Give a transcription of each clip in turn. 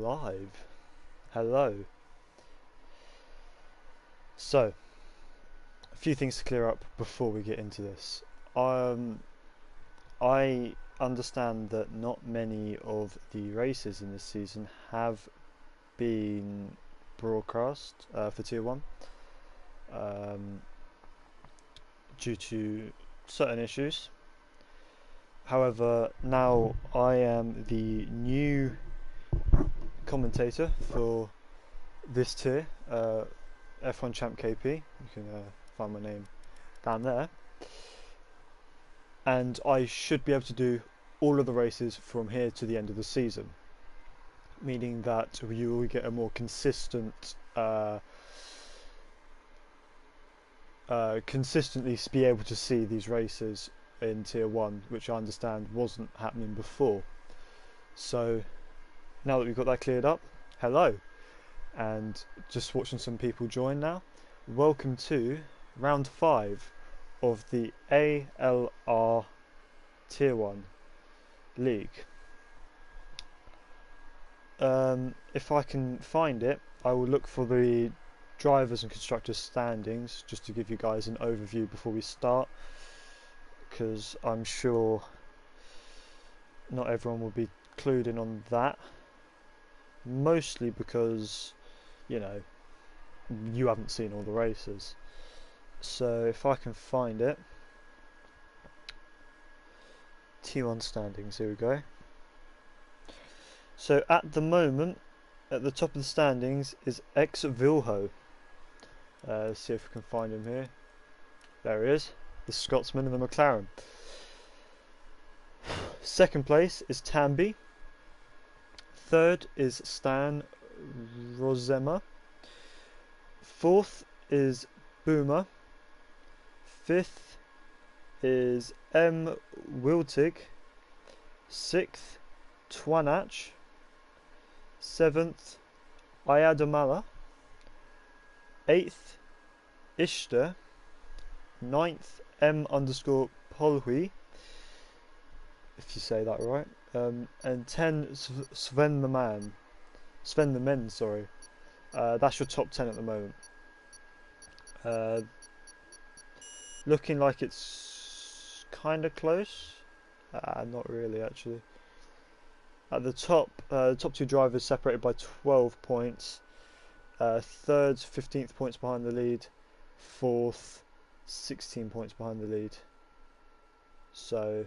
live. Hello. So, a few things to clear up before we get into this. I understand that not many of the races in this season have been broadcast for Tier 1 due to certain issues. However, now I am the new commentator for this tier, F1 Champ KP. You can find my name down there, and I should be able to do all of the races from here to the end of the season, meaning that you will get a more consistent consistently be able to see these races in Tier 1, which I understand wasn't happening before. So now that we've got that cleared up, hello, and just watching some people join now. Welcome to round 5 of the ALR Tier 1 League. If I can find it, I will look for the drivers and constructors standings just to give you guys an overview before we start, because I'm sure not everyone will be clued in on that, mostly because, you know, you haven't seen all the races. So if I can find it, T1 standings, here we go. So at the moment, at the top of the standings is Ex Vilho. Let's see if we can find him here. There he is, the Scotsman in the McLaren. Second place is Tambi. Third is Stan Rosema. Fourth is Boomer. Fifth is M. Wiltig. Sixth, Twanach. Seventh, Ayadamala. Eighth, Ishtar. Ninth, M_Polhui, if you say that right. And 10, Sven the Men, sorry. That's your top 10 at the moment. Looking like it's kind of close. Not really, actually. At the top, the top two drivers separated by 12 points. Third, 15th points behind the lead. Fourth, 16 points behind the lead. So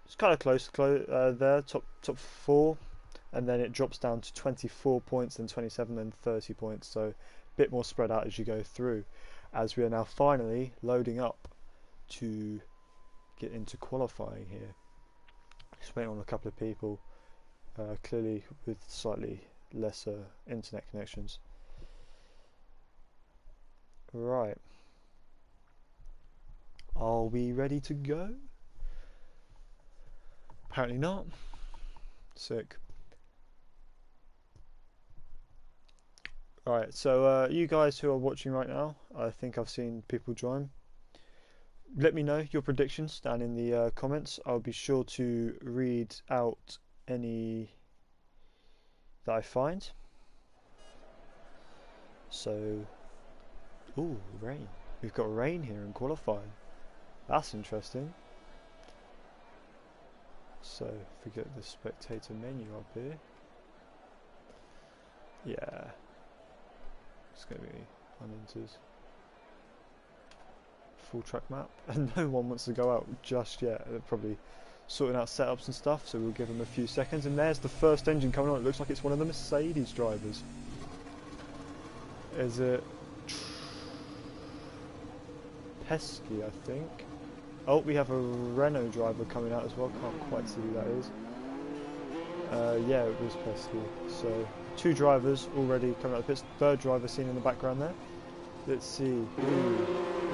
it's kind of close there, top 4, and then it drops down to 24 points, then 27, then 30 points. So a bit more spread out as you go through, as we are now finally loading up to get into qualifying here. Just waiting on a couple of people, clearly with slightly lesser internet connections. Right, are we ready to go? Apparently not. Sick. Alright, so you guys who are watching right now, I think I've seen people join. Let me know your predictions down in the comments. I'll be sure to read out any that I find. So, ooh, rain. We've got rain here in qualifying. That's interesting. So, forget the spectator menu up here. Yeah. It's going to be uninteresting. Full track map, and no one wants to go out just yet. They're probably sorting out setups and stuff, so we'll give them a few seconds. And there's the first engine coming on. It looks like it's one of the Mercedes drivers. Is it Pesky, I think? Oh, we have a Renault driver coming out as well. Can't quite see who that is. Yeah, it was Pesky. So 2 drivers already coming out of the pits. Third driver seen in the background there. Let's see who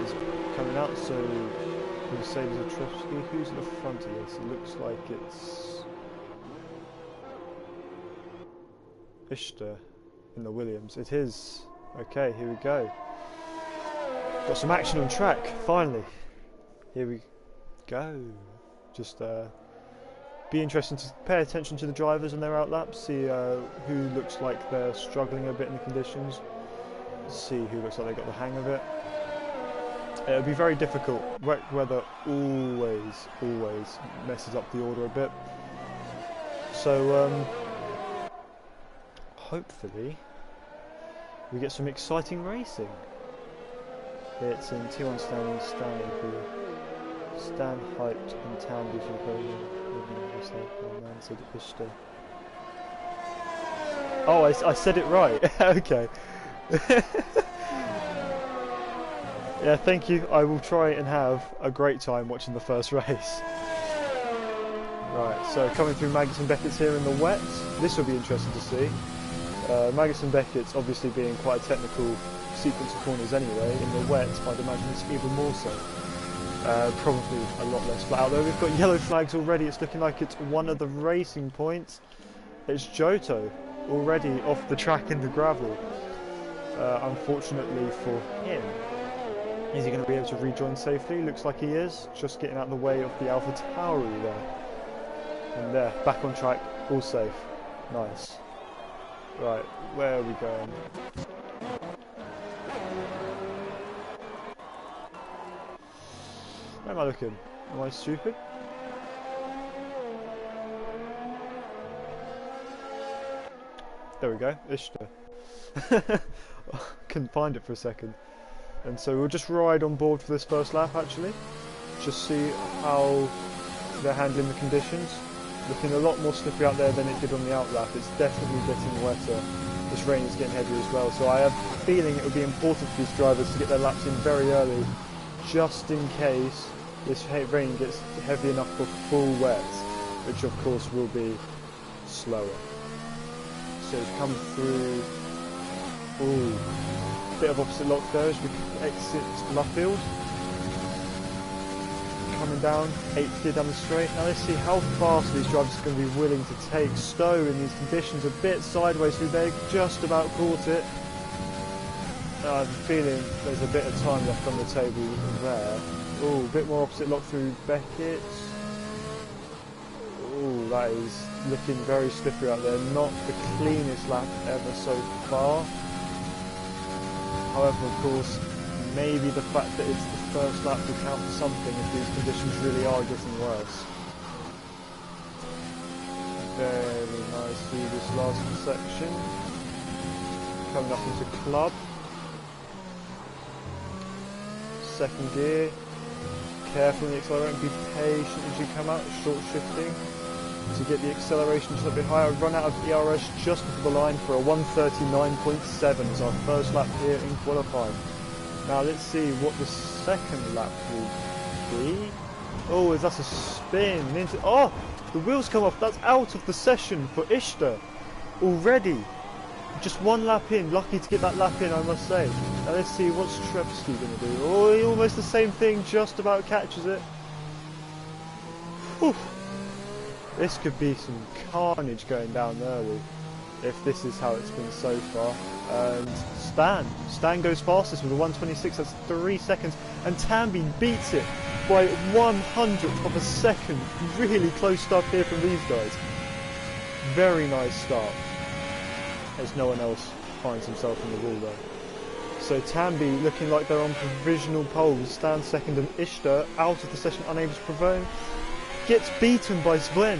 is coming out. So Mercedes Atrofsky. Who's at the front of this? It looks like it's Ishtar in the Williams. It is. Okay, here we go. Got some action on track, finally. Here we go. Just Be interesting to pay attention to the drivers and their outlaps, see who looks like they're struggling a bit in the conditions, see who looks like they got the hang of it. It'll be very difficult. Wet weather always messes up the order a bit. So hopefully we get some exciting racing. It's in T1 Stan hyped and Tandy for Poland. Oh, I said it right. Okay. Yeah, thank you. I will try and have a great time watching the first race. Right, so coming through Maggots and Beckett's here in the wet. This will be interesting to see. Maggots and Beckett's obviously being quite a technical sequence of corners anyway. In the wet, I'd imagine it's even more so. Probably a lot less flat. Although we've got yellow flags already, it's looking like it's one of the racing points. It's Johto already off the track in the gravel. Unfortunately for him. Is he going to be able to rejoin safely? Looks like he is. Just getting out of the way of the Alpha Tauri there. And there, back on track, all safe. Nice. Right, where are we going? Where am I looking? Am I stupid? There we go, Ishtar. Couldn't find it for a second. And so we'll just ride on board for this first lap actually. Just see how they're handling the conditions. Looking a lot more slippery out there than it did on the out lap. It's definitely getting wetter. This rain is getting heavier as well. So I have a feeling it would be important for these drivers to get their laps in very early, just in case this rain gets heavy enough for full wet, which of course will be slower. So it's come through. Ooh. Bit of opposite lock there as we exit Luffield. Coming down, 8th gear down the straight. Now let's see how fast these drivers are going to be willing to take. Stowe in these conditions a bit sideways through there, just about caught it. I'm feeling there's a bit of time left on the table there. Ooh, a bit more opposite lock through Beckett. Ooh, that is looking very slippery out there. Not the cleanest lap ever so far. However, of course, maybe the fact that it's the first lap will count for something if these conditions really are getting worse. Very nice through this last section. Coming up into club. Second gear. Careful in the accelerator and be patient as you come out, short shifting. To get the acceleration just a bit higher, run out of ERS just before the line for a 1:39.7 as our first lap here in qualifying. Now let's see what the second lap will be. Oh, that's a spin into. Oh, the wheels come off. That's out of the session for Ishtar already. Just one lap in. Lucky to get that lap in, I must say. Now let's see what's Trepsky going to do. Oh, almost the same thing. Just about catches it. Whew. This could be some carnage going down early, if this is how it's been so far. And Stan goes fastest with a 1:26, that's 3 seconds, and Tambi beats it by 100th of a second. Really close stuff here from these guys. Very nice start, as no one else finds himself in the wall though. So Tambi looking like they're on provisional poles. Stan second and Ishtar out of the session, unable to prevail. Gets beaten by Sven.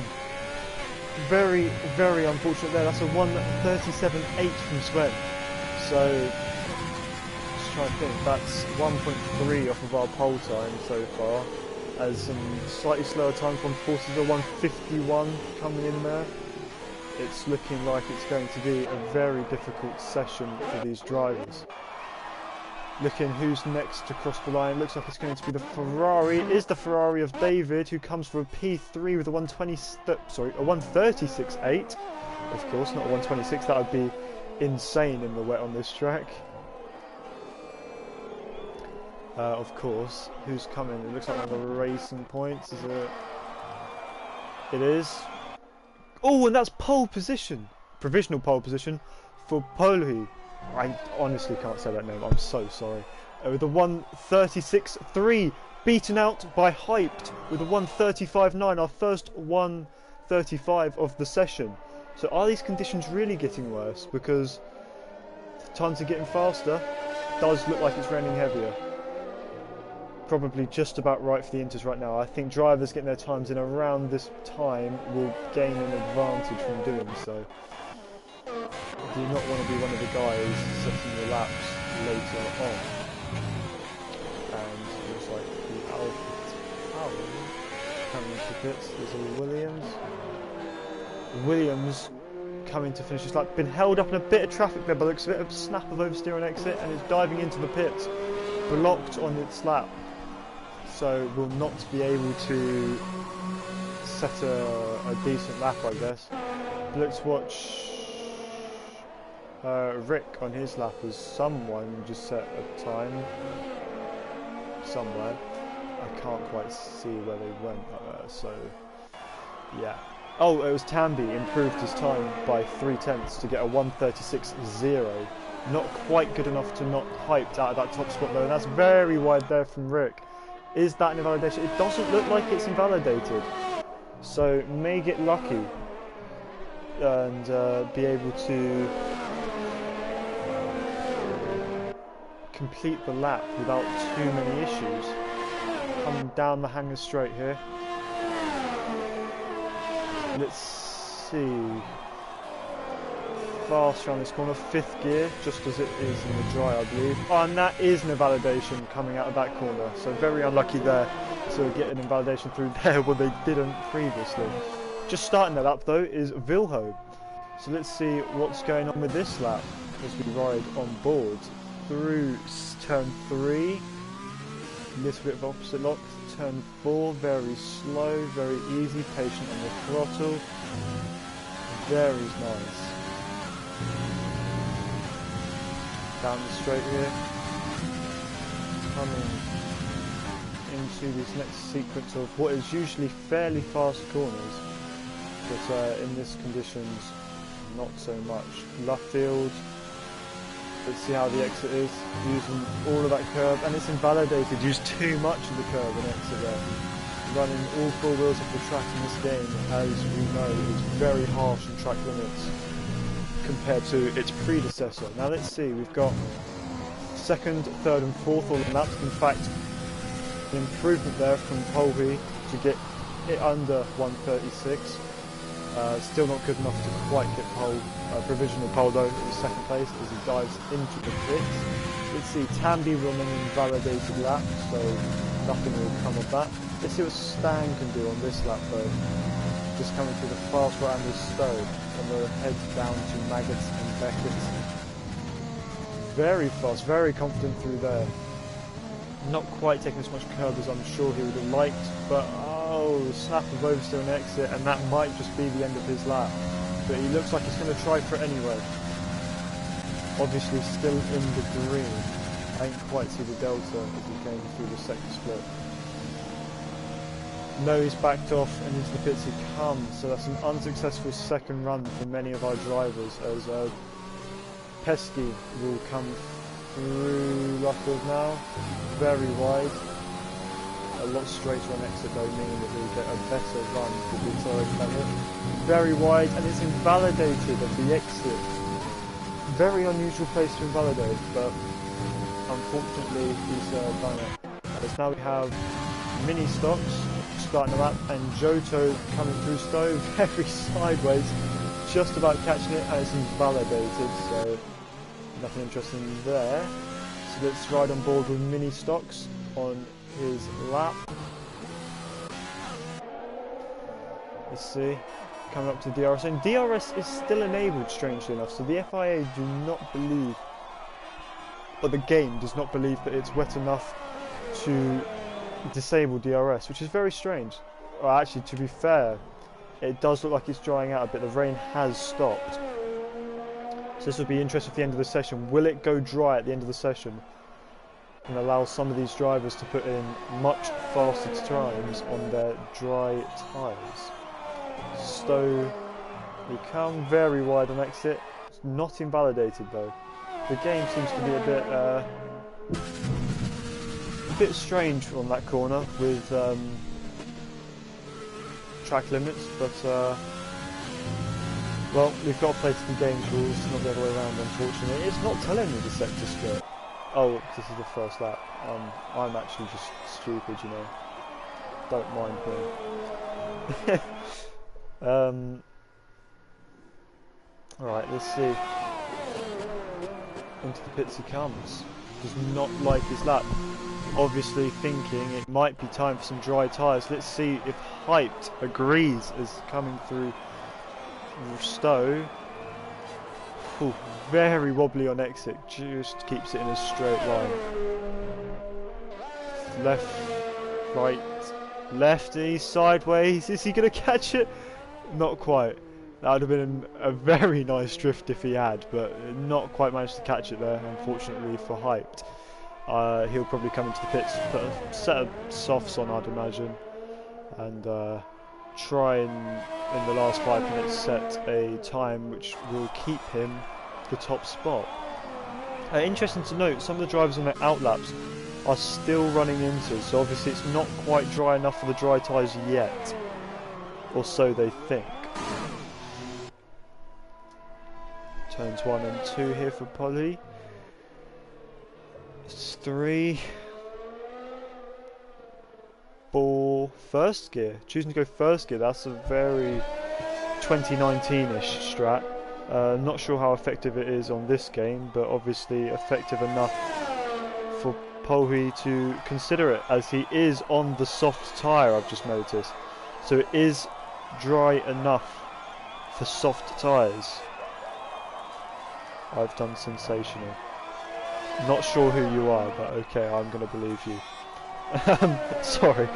Very, very unfortunate there. That's a 1:37.8 from Sven. So, let's try and think. That's 1.3 off of our pole time so far. As some slightly slower times, 1:40 to 1:51 coming in there. It's looking like it's going to be a very difficult session for these drivers. Looking who's next to cross the line. Looks like it's going to be the Ferrari. It is the Ferrari of David, who comes for a P3 with a 1:36.8. Of course, not a 1:26. That would be insane in the wet on this track. Of course, who's coming? It looks like one of the racing points. Is it? It is. Oh, and that's pole position, provisional pole position for Polhi. I honestly can't say that name, I'm so sorry. With a 1:36.3, beaten out by Hyped with a 1:35.9, our first 1 35 of the session. So are these conditions really getting worse? Because times are getting faster. Does look like it's raining heavier. Probably just about right for the Inters right now. I think drivers getting their times in around this time will gain an advantage from doing so. Do not want to be one of the guys setting the laps later on. And it looks like the Alpha Tower coming into pits. There's a Williams coming to finish this lap. Been held up in a bit of traffic there by the looks of it. A snap of oversteer on exit and is diving into the pits. Blocked on its lap. So will not be able to set a decent lap, I guess. But let's watch Rick on his lap as someone just set a time somewhere. I can't quite see where they went, so yeah. Oh, it was Tambi improved his time by 0.3 to get a 1:36.0. Not quite good enough to not hyped out of that top spot though, and that's very wide there from Rick. Is that an invalidation? It doesn't look like it's invalidated, so may get lucky and be able to complete the lap without too many issues. Coming down the hanger straight here. Let's see. Fast around this corner, 5th gear, just as it is in the dry, I believe. Oh, and that is an invalidation coming out of that corner, so very unlucky there to get an invalidation through there when they didn't previously. Just starting that up though is Vilho. So let's see what's going on with this lap as we ride on board through turn 3. A little bit of opposite lock. Turn 4, very slow, very easy, patient on the throttle. Very nice. Down the straight here. Coming into this next sequence of what is usually fairly fast corners, but in this conditions, not so much. Luffield. Let's see how the exit is, using all of that curve, and it's invalidated, used too much of the curve and exit there. Running all 4 wheels off the track in this game, as we know, is very harsh on track limits compared to its predecessor. Now let's see, we've got 2nd, 3rd and 4th all in laps. In fact, an improvement there from Polby to get it under 1:36. Still not good enough to quite get pole, provisional pole though in the 2nd place as he dives into the pits. Let's see, Tambi will an invalidated lap, so nothing will come of that. Let's see what Stan can do on this lap though. Just coming through the fast right angle stove and the head down to Maggots and Beckett. Very fast, very confident through there. Not quite taking as much curve as I'm sure he would have liked, but oh, snap of oversteer and exit, and that might just be the end of his lap. But he looks like he's going to try for it anyway. Obviously still in the green. I didn't quite see the delta as he came through the 2nd split. No, he's backed off and into the pits he comes, so that's an unsuccessful 2nd run for many of our drivers as Pesky will come through Luffield now, very wide. A lot straighter on exit though, meaning that we'll get a better run with the acceleration limit. Very wide, and it's invalidated at the exit. Very unusual place to invalidate, but unfortunately he's done it. As now we have mini stocks starting the lap, and Johto coming through Stove very sideways, just about catching it, and it's invalidated, so nothing interesting there. So let's ride on board with mini stocks on his lap. Let's see, coming up to DRS, and DRS is still enabled strangely enough, so the FIA do not believe, or the game does not believe that it's wet enough to disable DRS, which is very strange. Well, actually, to be fair, it does look like it's drying out a bit. The rain has stopped, so this will be interesting at the end of the session. Will it go dry at the end of the session and allow some of these drivers to put in much faster times on their dry tyres? Stowe, we come very wide on exit. It's not invalidated though. The game seems to be a bit strange on that corner with track limits, but well, we've got to play to the game rules, not the other way around, unfortunately. It's not telling me the sector split. Oh, this is the first lap. I'm actually just stupid, you know. Don't mind me. Alright, let's see. Into the pits he comes. Does not like his lap. Obviously thinking it might be time for some dry tyres. Let's see if Hyped agrees as coming through Stowe. Ooh, very wobbly on exit, just keeps it in a straight line. Left, right, lefty, sideways. Is he going to catch it? Not quite. That would have been a very nice drift if he had, but not quite managed to catch it there, unfortunately for Hyped. He'll probably come into the pits, put a set of softs on, I'd imagine, and try and, in the last 5 minutes, set a time which will keep him the top spot. Interesting to note, some of the drivers on their outlaps are still running into, so obviously it's not quite dry enough for the dry tyres yet, or so they think. Turns 1 and 2 here for Polly. It's 3. 4. First gear. Choosing to go first gear, that's a very 2019-ish strat. Not sure how effective it is on this game, but obviously effective enough for Polhi to consider it, as he is on the soft tyre, I've just noticed. So it is dry enough for soft tyres. I've done sensational. Not sure who you are, but okay, I'm going to believe you. Sorry.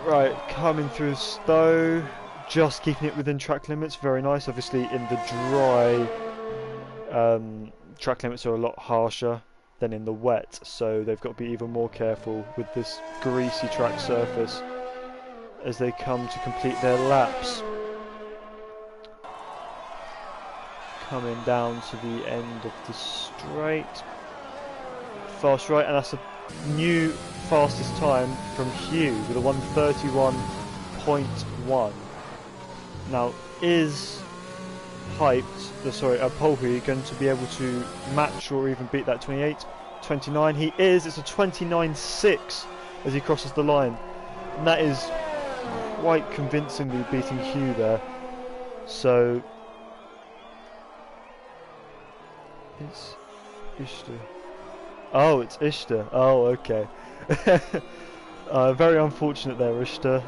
Right, coming through Stowe, just keeping it within track limits, very nice. Obviously in the dry, track limits are a lot harsher than in the wet, so they've got to be even more careful with this greasy track surface as they come to complete their laps. Coming down to the end of the straight. Fast right, and that's a new fastest time from Hugh with a 1:31.1. Now, is Polhi going to be able to match or even beat that 28.29? He is. It's a 29.6 as he crosses the line, and that is quite convincingly beating Hugh there. So it's Ishtar. Oh, it's Ishtar. Oh, okay. Very unfortunate there, Ishtar.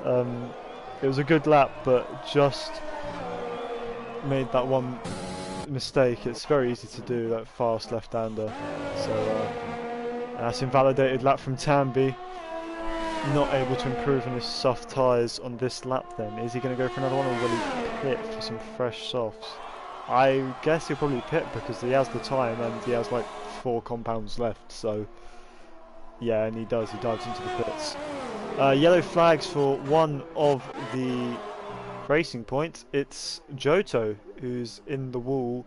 It was a good lap, but just made that one mistake. It's very easy to do, that fast left-hander. So that's invalidated lap from Tamby. Not able to improve on his soft tyres on this lap then. Is he going to go for another one, or will he pit for some fresh softs? I guess he'll probably pit because he has the time and he has like 4 compounds left, so yeah, and he dives into the pits. Yellow flags for one of the racing points. It's Johto who's in the wall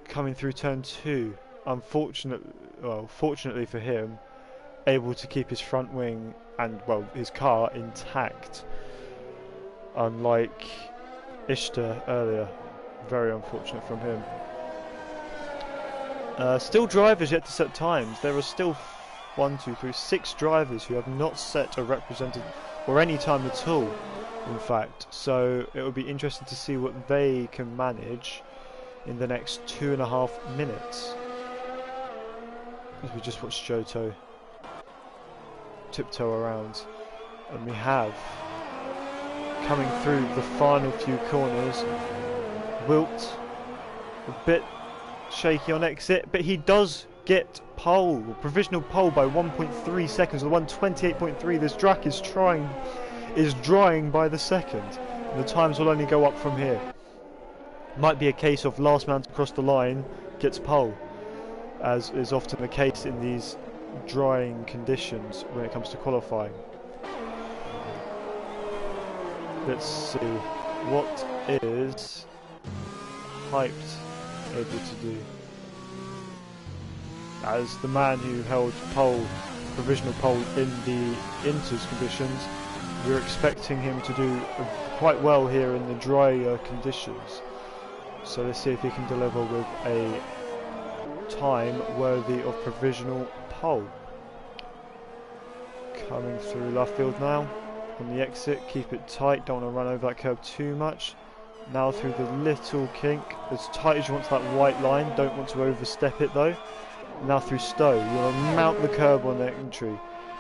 coming through turn 2. Fortunately for him, able to keep his front wing and, well, his car intact, unlike Ishtar earlier. Very unfortunate from him. Still drivers yet to set times. There are still 6 drivers who have not set or represented or any time at all, in fact. So it will be interesting to see what they can manage in the next 2.5 minutes. As we just watched Johto tiptoe around, and we have coming through the final few corners. Wilt, a bit shaky on exit, but he does get provisional pole by 1.3 seconds, with 1:28.3. This track is drying by the second, and the times will only go up from here. Might be a case of last man to cross the line gets pole, as is often the case in these drying conditions when it comes to qualifying. Let's see what is Hyped able to do, as the man who held pole provisional pole in the inters conditions, we're expecting him to do quite well here in the drier conditions. So let's see if he can deliver with a time worthy of provisional pole. Coming through left field now on the exit, keep it tight, don't want to run over that curb too much. Now through the little kink, as tight as you want to that white line, don't want to overstep it though. Now through Stowe, you want to mount the curb on entry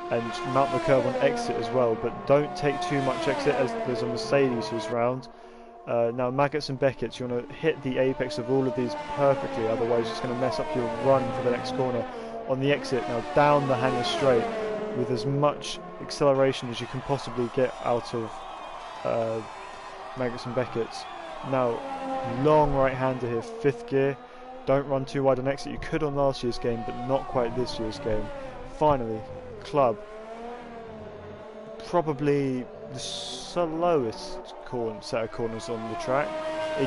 and mount the curb on exit as well, but don't take too much exit as there's a Mercedes who's round. Now Maggots and Beckett's, you want to hit the apex of all of these perfectly, otherwise it's going to mess up your run for the next corner. On the exit, now down the hanger straight with as much acceleration as you can possibly get out of Maggots and Beckett's. Now long right hander here, 5th gear, don't run too wide on exit. You could on last year's game, but not quite this year's game. Finally, Club, probably the slowest set of corners on the track. He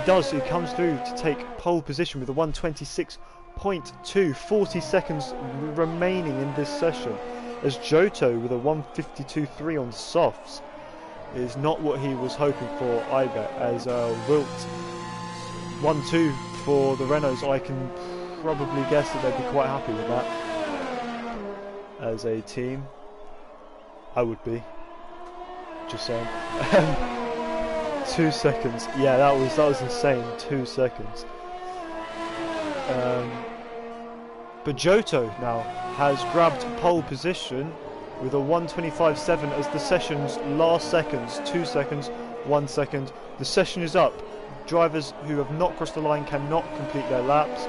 comes through to take pole position with a 126.2, 40 seconds remaining in this session, as Johto with a 152.3 on softs is not what he was hoping for either, as Wilt 1-2 for the Renaults. I can probably guess that they'd be quite happy with that as a team. I would be, just saying. 2 seconds, yeah, that was insane. 2 seconds. But Johto now has grabbed pole position with a 125.7 as the session's last seconds. 2 seconds, 1 second. The session is up. Drivers who have not crossed the line cannot complete their laps.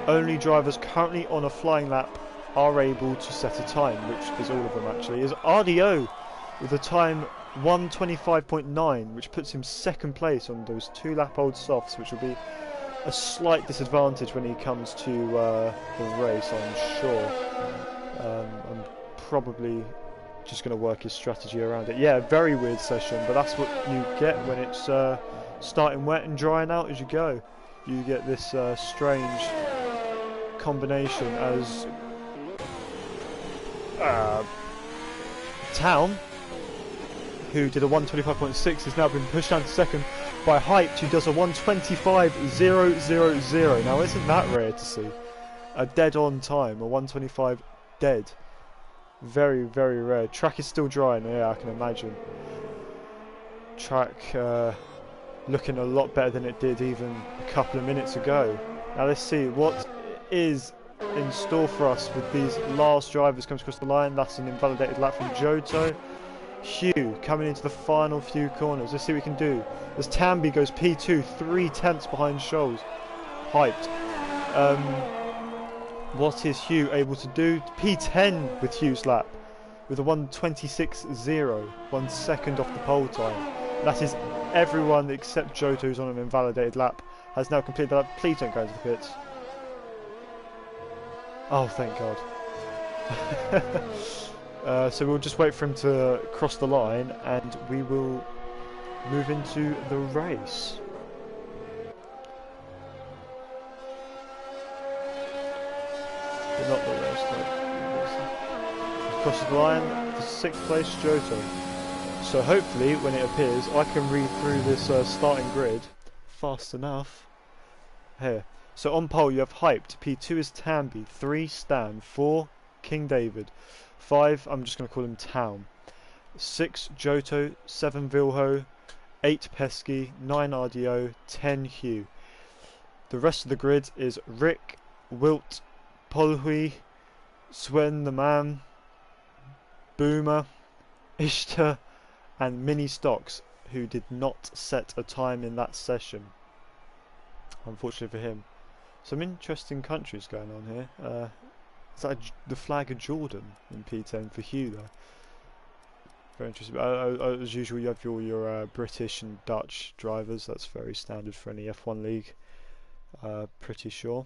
Only drivers currently on a flying lap are able to set a time, which is all of them actually. Is RDO with a time 125.9, which puts him 2nd place on those 2 lap old softs, which will be a slight disadvantage when he comes to the race, I'm sure. I'm probably just going to work his strategy around it. Yeah, very weird session, but that's what you get when it's starting wet and drying out as you go. You get this strange combination as Town, who did a 125.6, has now been pushed down to 2nd by Hyped, who does a 125.000. Now isn't that rare to see? A dead on time, a 125 dead. Very, very rare. Track is still dry, and yeah, I can imagine. Track looking a lot better than it did even a couple of minutes ago. Now let's see what is in store for us with these last drivers comes across the line. That's an invalidated lap from Johto. Hugh coming into the final few corners. Let's see what we can do. As Tambi goes P2, 3/10 behind Scholes. Hyped. What is Hugh able to do? P10 with Hugh's lap with a 126.0, 1 second off the pole time. That is everyone except Johto, who's on an invalidated lap, has now completed that. Please don't go into the pits. Oh, thank God. So we'll just wait for him to cross the line and we will move into the race. But not the race, like, crosses the line for 6th place Johto. So hopefully when it appears I can read through this starting grid fast enough. Here. So on pole you have Hyped, P2 is Tambi, 3 Stan, 4 King David, 5 I'm just going to call him Town, 6 Johto, 7 Vilho, 8 Pesky, 9 RDO, 10 Hugh. The rest of the grid is Rick, Wilt, Polhui, Swen the Man, Boomer, Ishtar and Mini Stocks, who did not set a time in that session, unfortunately for him. Some interesting countries going on here. Is that the flag of Jordan in P10 for Hugh though? Very interesting. As usual you have your British and Dutch drivers. That's very standard for any F1 league. Pretty sure.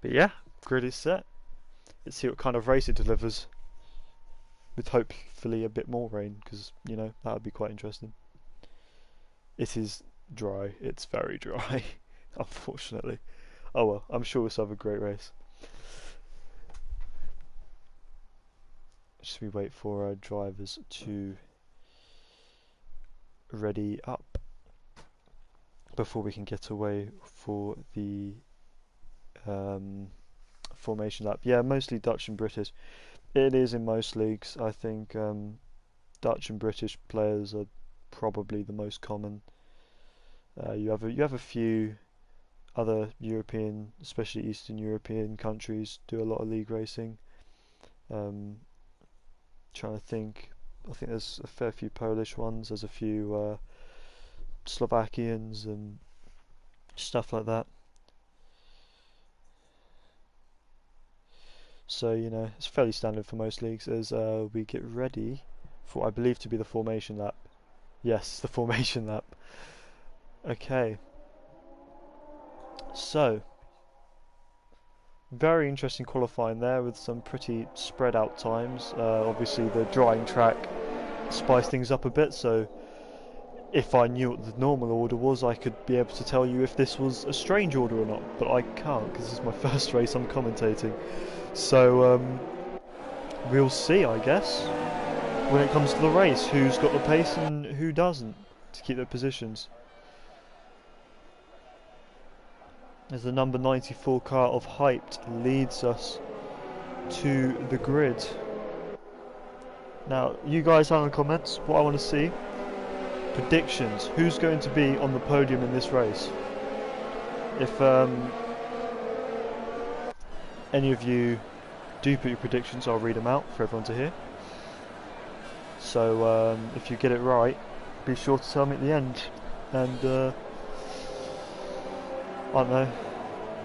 But yeah, grid is set. Let's see what kind of race it delivers. With hopefully a bit more rain, because, you know, that would be quite interesting. It is dry. It's very dry, unfortunately. Oh well, I'm sure we'll have a great race. Just we wait for our drivers to ready up before we can get away for the formation lap. Yeah, mostly Dutch and British. It is in most leagues. I think Dutch and British players are probably the most common. You have a few other European, especially Eastern European countries do a lot of league racing. Trying to think, I think there's a fair few Polish ones. There's a few Slovakians and stuff like that. So you know, it's fairly standard for most leagues. As we get ready for what I believe to be the formation lap. Yes, the formation lap. Okay. So, very interesting qualifying there with some pretty spread out times. Obviously the drying track spiced things up a bit, so if I knew what the normal order was I could be able to tell you if this was a strange order or not, but I can't because this is my first race I'm commentating. So we'll see, I guess, when it comes to the race, who's got the pace and who doesn't to keep their positions. As the number 94 car of Hyped leads us to the grid. Now, you guys are in the comments, what I want to see, predictions, who's going to be on the podium in this race. If any of you do put your predictions, I'll read them out for everyone to hear. So if you get it right, be sure to tell me at the end, and I don't know,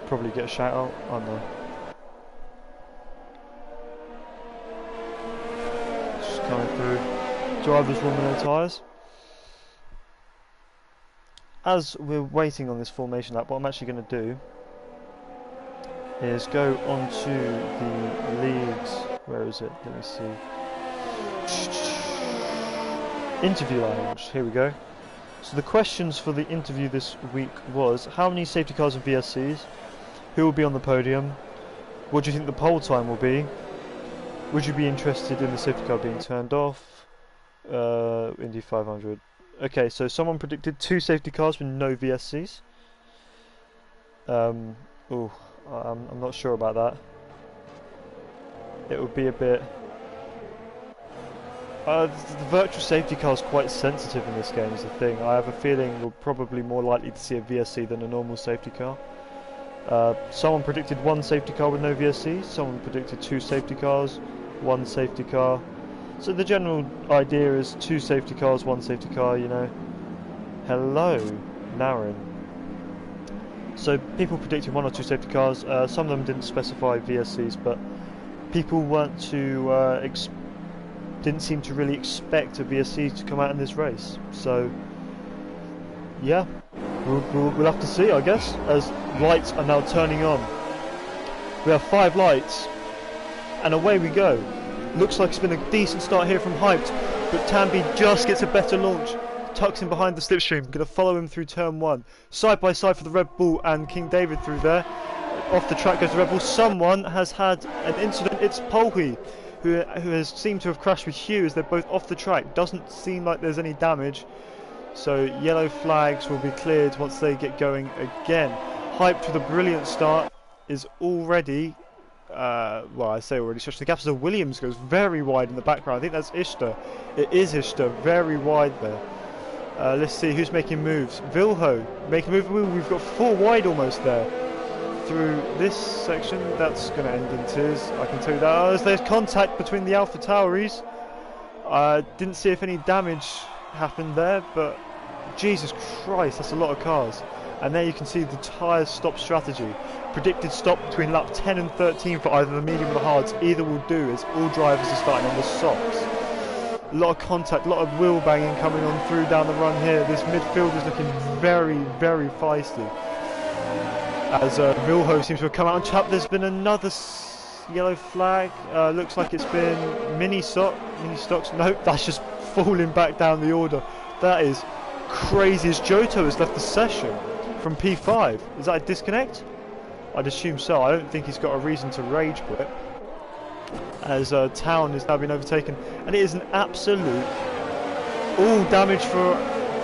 probably get a shout out, I don't know. Just coming through, drivers warming their tyres. As we're waiting on this formation lap, what I'm actually going to do is go on to the leagues, where is it, let me see, interview lounge, here we go. So the questions for the interview this week was, how many safety cars and VSCs? Who will be on the podium? What do you think the pole time will be? Would you be interested in the safety car being turned off? Indy 500. Okay, so someone predicted 2 safety cars with no VSCs. I'm not sure about that. It would be a bit... the virtual safety car is quite sensitive in this game is the thing. I have a feeling we're probably more likely to see a VSC than a normal safety car. Someone predicted 1 safety car with no VSC, someone predicted 2 safety cars, 1 safety car. So the general idea is 2 safety cars, 1 safety car, you know. Hello, Naren. So people predicted 1 or 2 safety cars, some of them didn't specify VSCs, but people weren't too didn't seem to really expect a VSC to come out in this race. So, yeah, we'll have to see, I guess, as lights are now turning on. We have 5 lights, and away we go. Looks like it's been a decent start here from Hyped, but Tambi just gets a better launch. Tucks in behind the slipstream, going to follow him through turn 1. Side by side for the Red Bull and King David through there. Off the track goes the Red Bull. Someone has had an incident. It's Polhi, who has seemed to have crashed with Hugh as they're both off the track. Doesn't seem like there's any damage. So yellow flags will be cleared once they get going again. Hyped with a brilliant start is already, well, I say already stretched the gap as a Williams goes very wide in the background. I think that's Ishtar. It is Ishtar, very wide there. Let's see who's making moves. Vilho making a move. We've got 4 wide almost there. Through this section, that's going to end in tears, I can tell you that. As there's contact between the Alpha Tauris. Didn't see if any damage happened there, but Jesus Christ, that's a lot of cars. And there you can see the tyre stop strategy. Predicted stop between lap 10 and 13 for either the medium or the hards. Either will do, as all drivers are starting on the softs. A lot of contact, a lot of wheel banging coming on through down the run here. This midfield is looking very, very feisty. As Vilho seems to have come out on top. There's been another yellow flag. Looks like it's been mini stocks. Nope, that's just falling back down the order. That is crazy, as Johto has left the session from P5. Is that a disconnect? I'd assume so. I don't think he's got a reason to rage quit. as Town is now being overtaken, and it is an absolute all damage for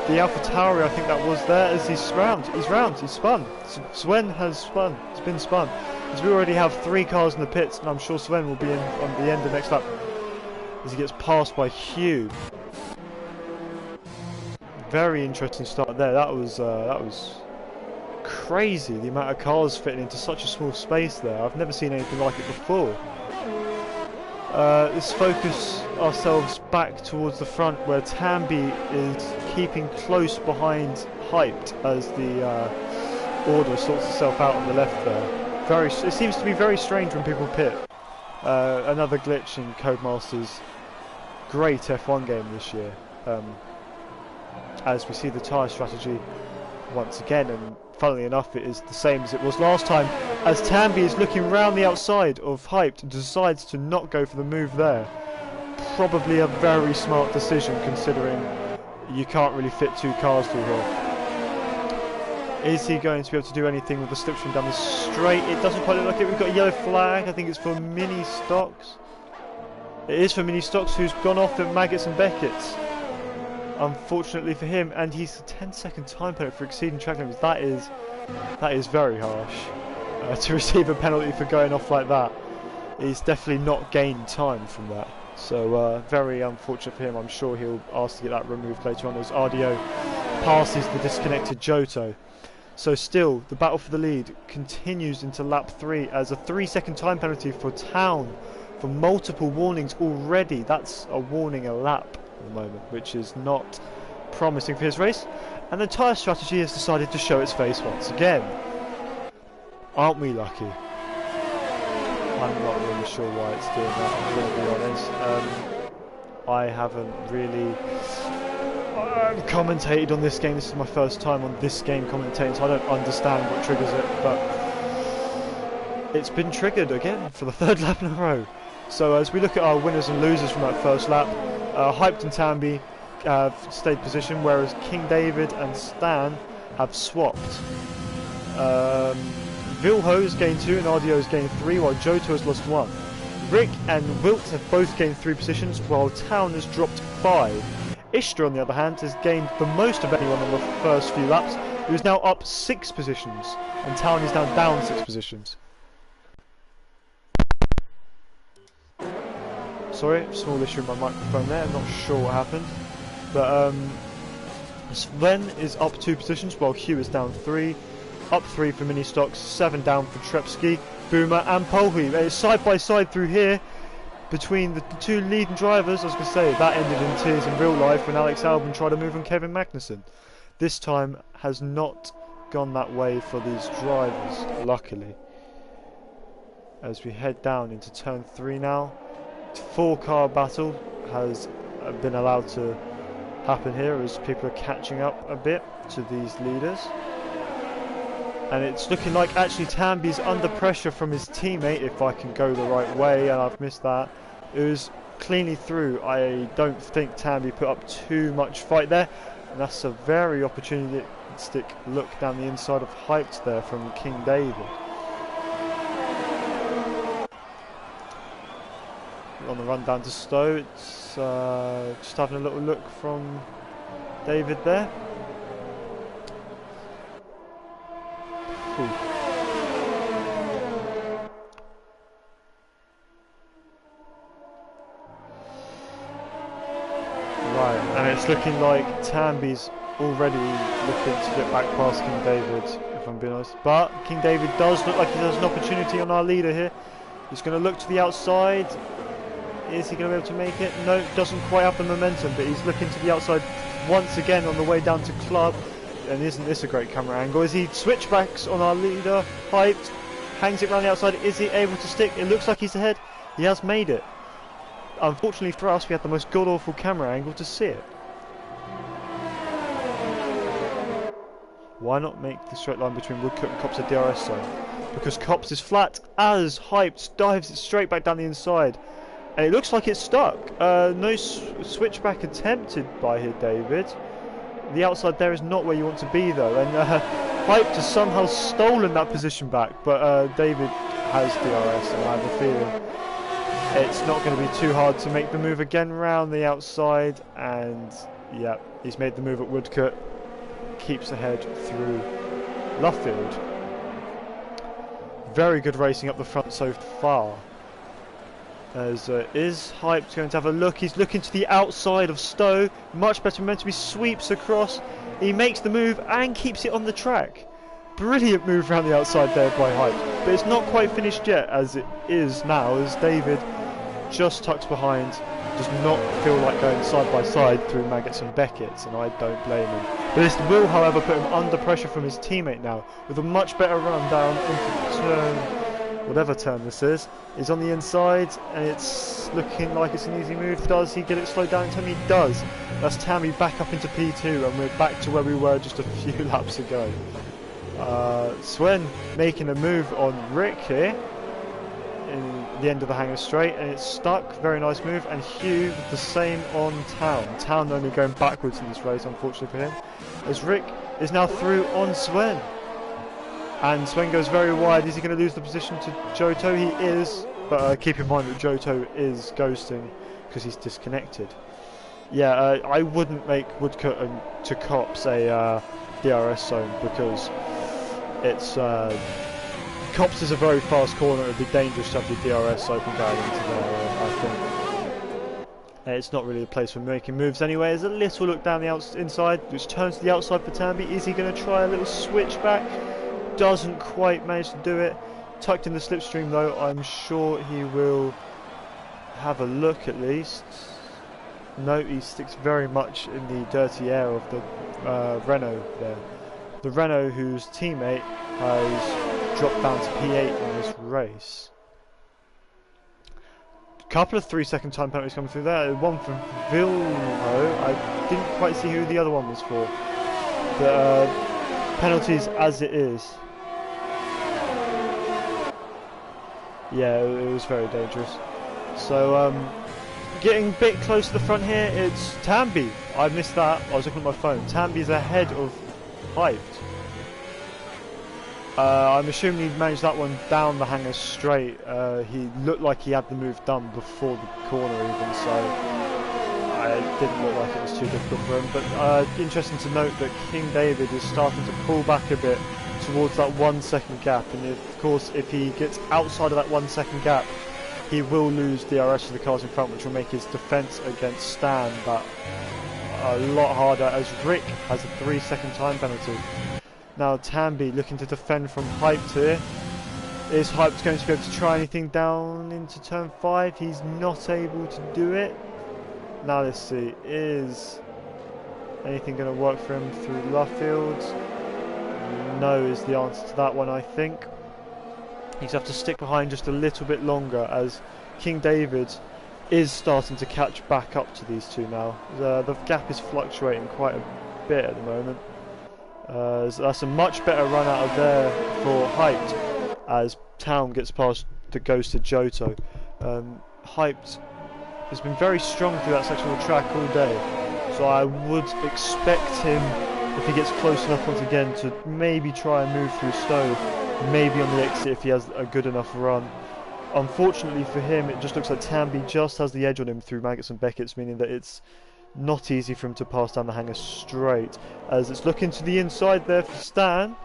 the Alpha Tauri. I think that was there as he's spun. Sven has spun, he's been spun, as we already have 3 cars in the pits, and I'm sure Sven will be in on the end of the next lap as he gets passed by Hugh. Very interesting start there. That was crazy, the amount of cars fitting into such a small space there. I've never seen anything like it before. Let's focus ourselves back towards the front, where Tambi is keeping close behind Hyped as the order sorts itself out on the left there. It seems to be very strange when people pit. Another glitch in Codemasters' great F1 game this year. As we see the tyre strategy once again, and funnily enough it is the same as it was last time, as Tambi is looking round the outside of Hyped and decides to not go for the move there. Probably a very smart decision, considering you can't really fit 2 cars through here. Is he going to be able to do anything with the slipstream down the straight? It doesn't quite look like it. We've got a yellow flag. I think it's for mini stocks. It is for mini stocks, who's gone off at Maggots and Beckett's. Unfortunately for him, and he's a 10-second time penalty for exceeding track limits. That is very harsh to receive a penalty for going off like that. He's definitely not gained time from that. So very unfortunate for him. I'm sure he'll ask to get that removed later on as RDO passes the disconnected Johto. So still, the battle for the lead continues into lap 3 as a 3-second time penalty for Town for multiple warnings already. That's a warning a lap at the moment, which is not promising for his race. And the tyre strategy has decided to show its face once again. Aren't we lucky? I'm not really sure why it's doing that, I'm going to be honest. I haven't really commentated on this game. This is my first time on this game commentating, so I don't understand what triggers it, but it's been triggered again for the 3rd lap in a row. So as we look at our winners and losers from that first lap, Hyped and Tambi have stayed position, whereas King David and Stan have swapped. Vilho has gained 2 and RDO has gained 3, while Johto has lost 1. Rick and Wilt have both gained 3 positions, while Town has dropped 5. Ishtar, on the other hand, has gained the most of anyone on the first few laps, who is now up 6 positions, and Town is now down 6 positions. Sorry, small issue with my microphone there, I'm not sure what happened. But Sven is up 2 positions, while Hugh is down 3. Up 3 for mini stocks, 7 down for Trepsky, Boomer and Polhi. It's side by side through here between the 2 leading drivers. I was going to say, that ended in tears in real life when Alex Albon tried to move on Kevin Magnussen. This time has not gone that way for these drivers, luckily. As we head down into turn 3 now, 4-car battle has been allowed to happen here as people are catching up a bit to these leaders. And it's looking like actually Tambi's under pressure from his teammate, if I can go the right way, and I've missed that. It was cleanly through. I don't think Tambi put up too much fight there, and that's a very opportunistic look down the inside of Hyped there from King David. On the run down to Stowe, it's just having a little look from David there. Right, and it's looking like Tambi's already looking to get back past King David, if I'm being honest. But King David does look like he has an opportunity on our leader here. He's going to look to the outside. Is he going to be able to make it? No, doesn't quite have the momentum, but he's looking to the outside once again on the way down to Club. And isn't this a great camera angle? As he switchbacks on our leader, Hyped, hangs it around the outside. Is he able to stick? It looks like he's ahead. He has made it. Unfortunately for us, we had the most god-awful camera angle to see it. Why not make the straight line between Woodcote and Cops a DRS zone? Because Cops is flat as Hyped dives it straight back down the inside. And it looks like it's stuck. No switchback attempted by here, David. The outside there is not where you want to be though, and Hyped has somehow stolen that position back, but David has DRS, and I have a feeling it's not going to be too hard to make the move again round the outside, and yeah, he's made the move at Woodcote, keeps ahead through Luffield. Very good racing up the front so far. As is Hyped going to have a look. He's looking to the outside of Stowe. Much better momentum. He sweeps across. He makes the move and keeps it on the track. Brilliant move around the outside there by Hyped. But it's not quite finished yet, as it is now, as David just tucks behind. Does not feel like going side by side through Maggots and Beckett's, and I don't blame him. But this will, however, put him under pressure from his teammate now, with a much better run down into turn, whatever turn this is. He's on the inside, and it's looking like it's an easy move. Does he get it slowed down in time? He does. That's Tammy back up into P2, and we're back to where we were just a few laps ago. Swen making a move on Rick here in the end of the hangar straight, and it's stuck. Very nice move. And Hugh the same on Town. Town only going backwards in this race, unfortunately for him, as Rick is now through on Swen. And Swen goes very wide. Is he going to lose the position to Johto? He is, but keep in mind that Johto is ghosting because he's disconnected. Yeah, I wouldn't make Woodcote to Cops a DRS zone, because it's Cops is a very fast corner. It would be dangerous to have the DRS open going into there, I think. It's not really a place for making moves anyway. There's a little look down the inside, which turns to the outside for Tamby. Is he going to try a little switch back? Doesn't quite manage to do it. Tucked in the slipstream though, I'm sure he will have a look at least. No, he sticks very much in the dirty air of the Renault there. The Renault whose teammate has dropped down to P8 in this race. Couple of 3-second time penalties coming through there. One from Vilho. I didn't quite see who the other one was for. But penalties as it is. Yeah, it was very dangerous. So, getting a bit close to the front here, it's Tamby. I missed that. I was looking at my phone. Tamby's ahead of Hyped. I'm assuming he managed that one down the hangar straight. He looked like he had the move done before the corner even, so it didn't look like it was too difficult for him. But interesting to note that King David is starting to pull back a bit towards that 1 second gap, and of course if he gets outside of that 1 second gap, he will lose DRS to the cars in front, which will make his defence against Stan that a lot harder, as Rick has a 3-second time penalty. Now Tamby looking to defend from Hyped here. Is Hyped going to be able to try anything down into turn 5? He's not able to do it. Now let's see, is anything going to work for him through Luffield? No is the answer to that one, I think. He's have to stick behind just a little bit longer, as King David is starting to catch back up to these two now. The gap is fluctuating quite a bit at the moment. So that's a much better run out of there for Hyped, as Town gets past the ghosted Johto. Hyped has been very strong through that section of the track all day, so I would expect him, if he gets close enough once again, to maybe try and move through Stowe, maybe on the exit if he has a good enough run. Unfortunately for him, it just looks like Tamby just has the edge on him through Maggots and Beckett's, meaning that it's not easy for him to pass down the hangar straight, as it's looking to the inside there for Stan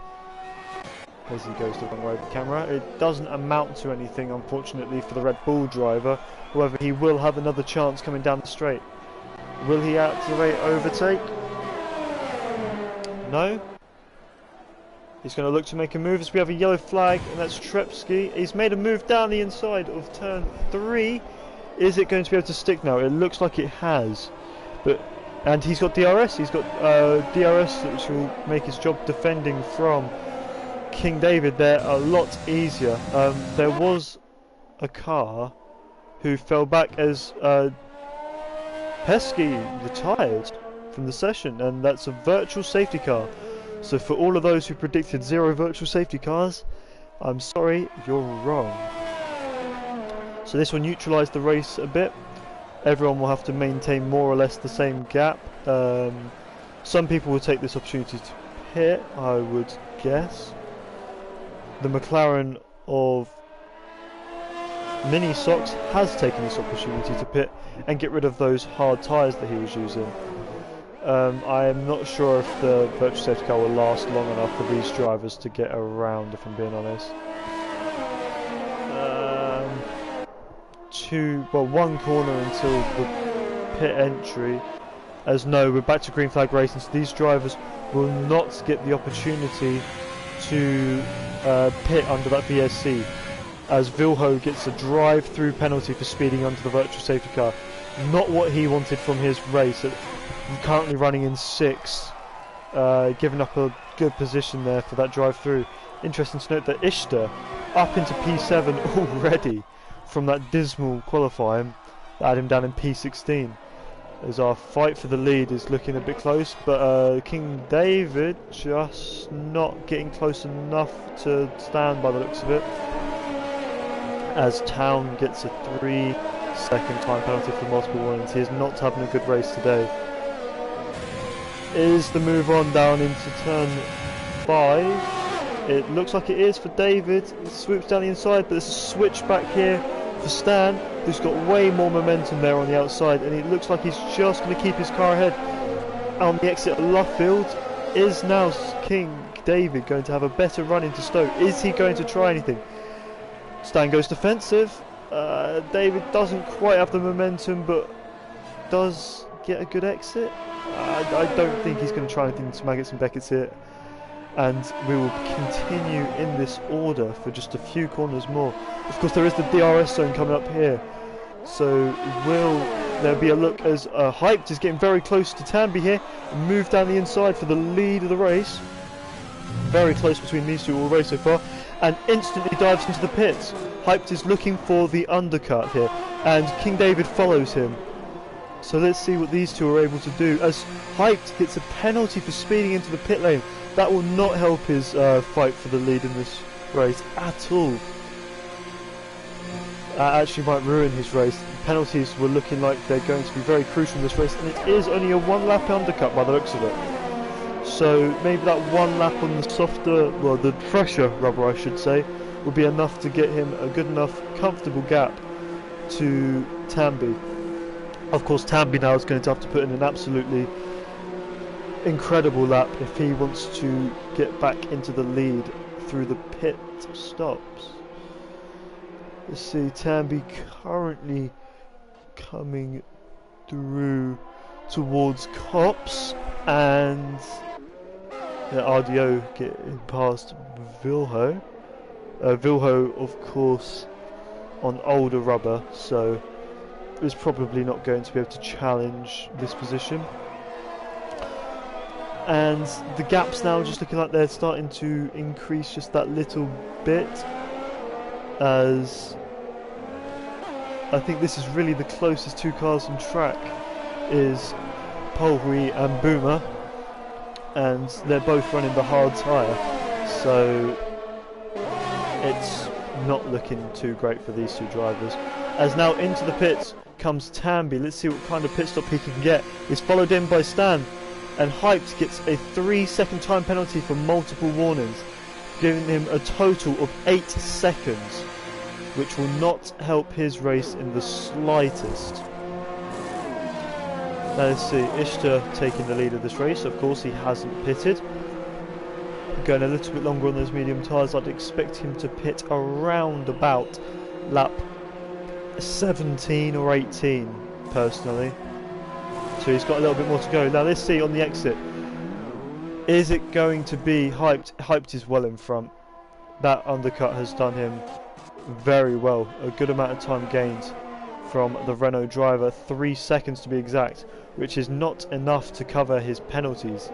as he goes the wrong way of the camera. It doesn't amount to anything, unfortunately, for the Red Bull driver. However, he will have another chance coming down the straight. Will he activate overtake? No. He's going to look to make a move as we have a yellow flag, and that's Trepsky. He's made a move down the inside of turn 3. Is it going to be able to stick now? It looks like it has. And he's got DRS. He's got DRS, which will make his job defending from King David there a lot easier. There was a car who fell back as Pesky retired from the session, and that's a virtual safety car. So for all of those who predicted 0 virtual safety cars, I'm sorry, you're wrong. So this will neutralise the race a bit. Everyone will have to maintain more or less the same gap. Some people will take this opportunity to pit, I would guess. The McLaren of Mini Socks has taken this opportunity to pit and get rid of those hard tyres that he was using. I am not sure if the virtual safety car will last long enough for these drivers to get around, if I'm being honest. One corner until the pit entry. As no, we're back to green flag racing, so these drivers will not get the opportunity to pit under that VSC, as Vilho gets a drive-through penalty for speeding under the virtual safety car. Not what he wanted from his race. Currently running in 6th, giving up a good position there for that drive-through. Interesting to note that Ishtar up into P7 already from that dismal qualifying that had him down in P16. As our fight for the lead is looking a bit close, but King David just not getting close enough to stand by the looks of it. As Town gets a 3-second time penalty for multiple warnings. He is not having a good race today. Is the move on down into turn 5? It looks like it is for David. He swoops down the inside, but there's a switch back here for Stan, who's got way more momentum there on the outside, and it looks like he's just going to keep his car ahead. On the exit of Luffield, is now King David going to have a better run into Stoke? Is he going to try anything? Stan goes defensive. David doesn't quite have the momentum, but does get a good exit. I don't think he's going to try anything to Maggots and Beckett's here. And we will continue in this order for just a few corners more. Of course, there is the DRS zone coming up here. So will there be a look as Hyped is getting very close to Tanby here. And move down the inside for the lead of the race. Very close between these two all race so far. And instantly dives into the pits. Hyped is looking for the undercut here. And King David follows him. So let's see what these two are able to do. As Hyped gets a penalty for speeding into the pit lane. That will not help his fight for the lead in this race at all. That actually might ruin his race. The penalties were looking like they're going to be very crucial in this race, and it is only a 1-lap undercut by the looks of it. So maybe that 1 lap on the softer, well, the fresher rubber I should say, will be enough to get him a good enough comfortable gap to Tanby. Of course, Tanby now is going to have to put in an absolutely incredible lap if he wants to get back into the lead through the pit stops. Let's see, Tanby currently coming through towards Cops, and RDO getting past Vilho. Vilho, of course, on older rubber, so is probably not going to be able to challenge this position. And the gaps now just looking like they're starting to increase just that little bit, as I think this is really the closest 2 cars on track is Polri and Boomer, and they're both running the hard tyre, so it's not looking too great for these 2 drivers. As now into the pits comes Tanby. Let's see what kind of pit stop he can get. He's followed in by Stan. And Hyped gets a 3-second time penalty for multiple warnings, giving him a total of 8 seconds, which will not help his race in the slightest. Now let's see, Ishtar taking the lead of this race. Of course, he hasn't pitted. Going a little bit longer on those medium tyres. I'd expect him to pit around about lap 17 or 18, personally. So he's got a little bit more to go. Now let's see on the exit. Is it going to be Hyped? Hyped is well in front. That undercut has done him very well. A good amount of time gained from the Renault driver. 3 seconds to be exact, which is not enough to cover his penalties,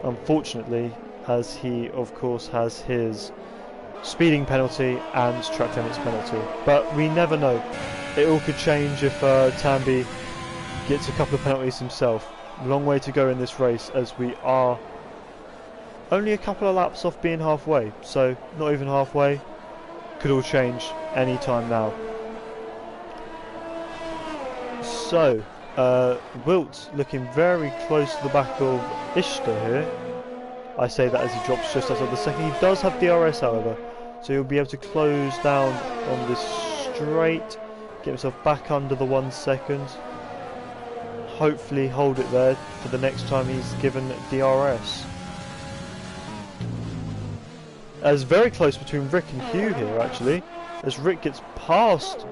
unfortunately, as he of course has his speeding penalty and track limits penalty. But we never know. It all could change if Tanby gets a couple of penalties himself. Long way to go in this race, as we are only a couple of laps off being halfway, so not even halfway. Could all change any time now. So Wilt looking very close to the back of Ishtar here. I say that as he drops just outside the second. He does have DRS however, so he'll be able to close down on this straight, get himself back under the 1 second. Hopefully hold it there for the next time he's given DRS. It's very close between Rick and Hugh here actually, as Rick gets past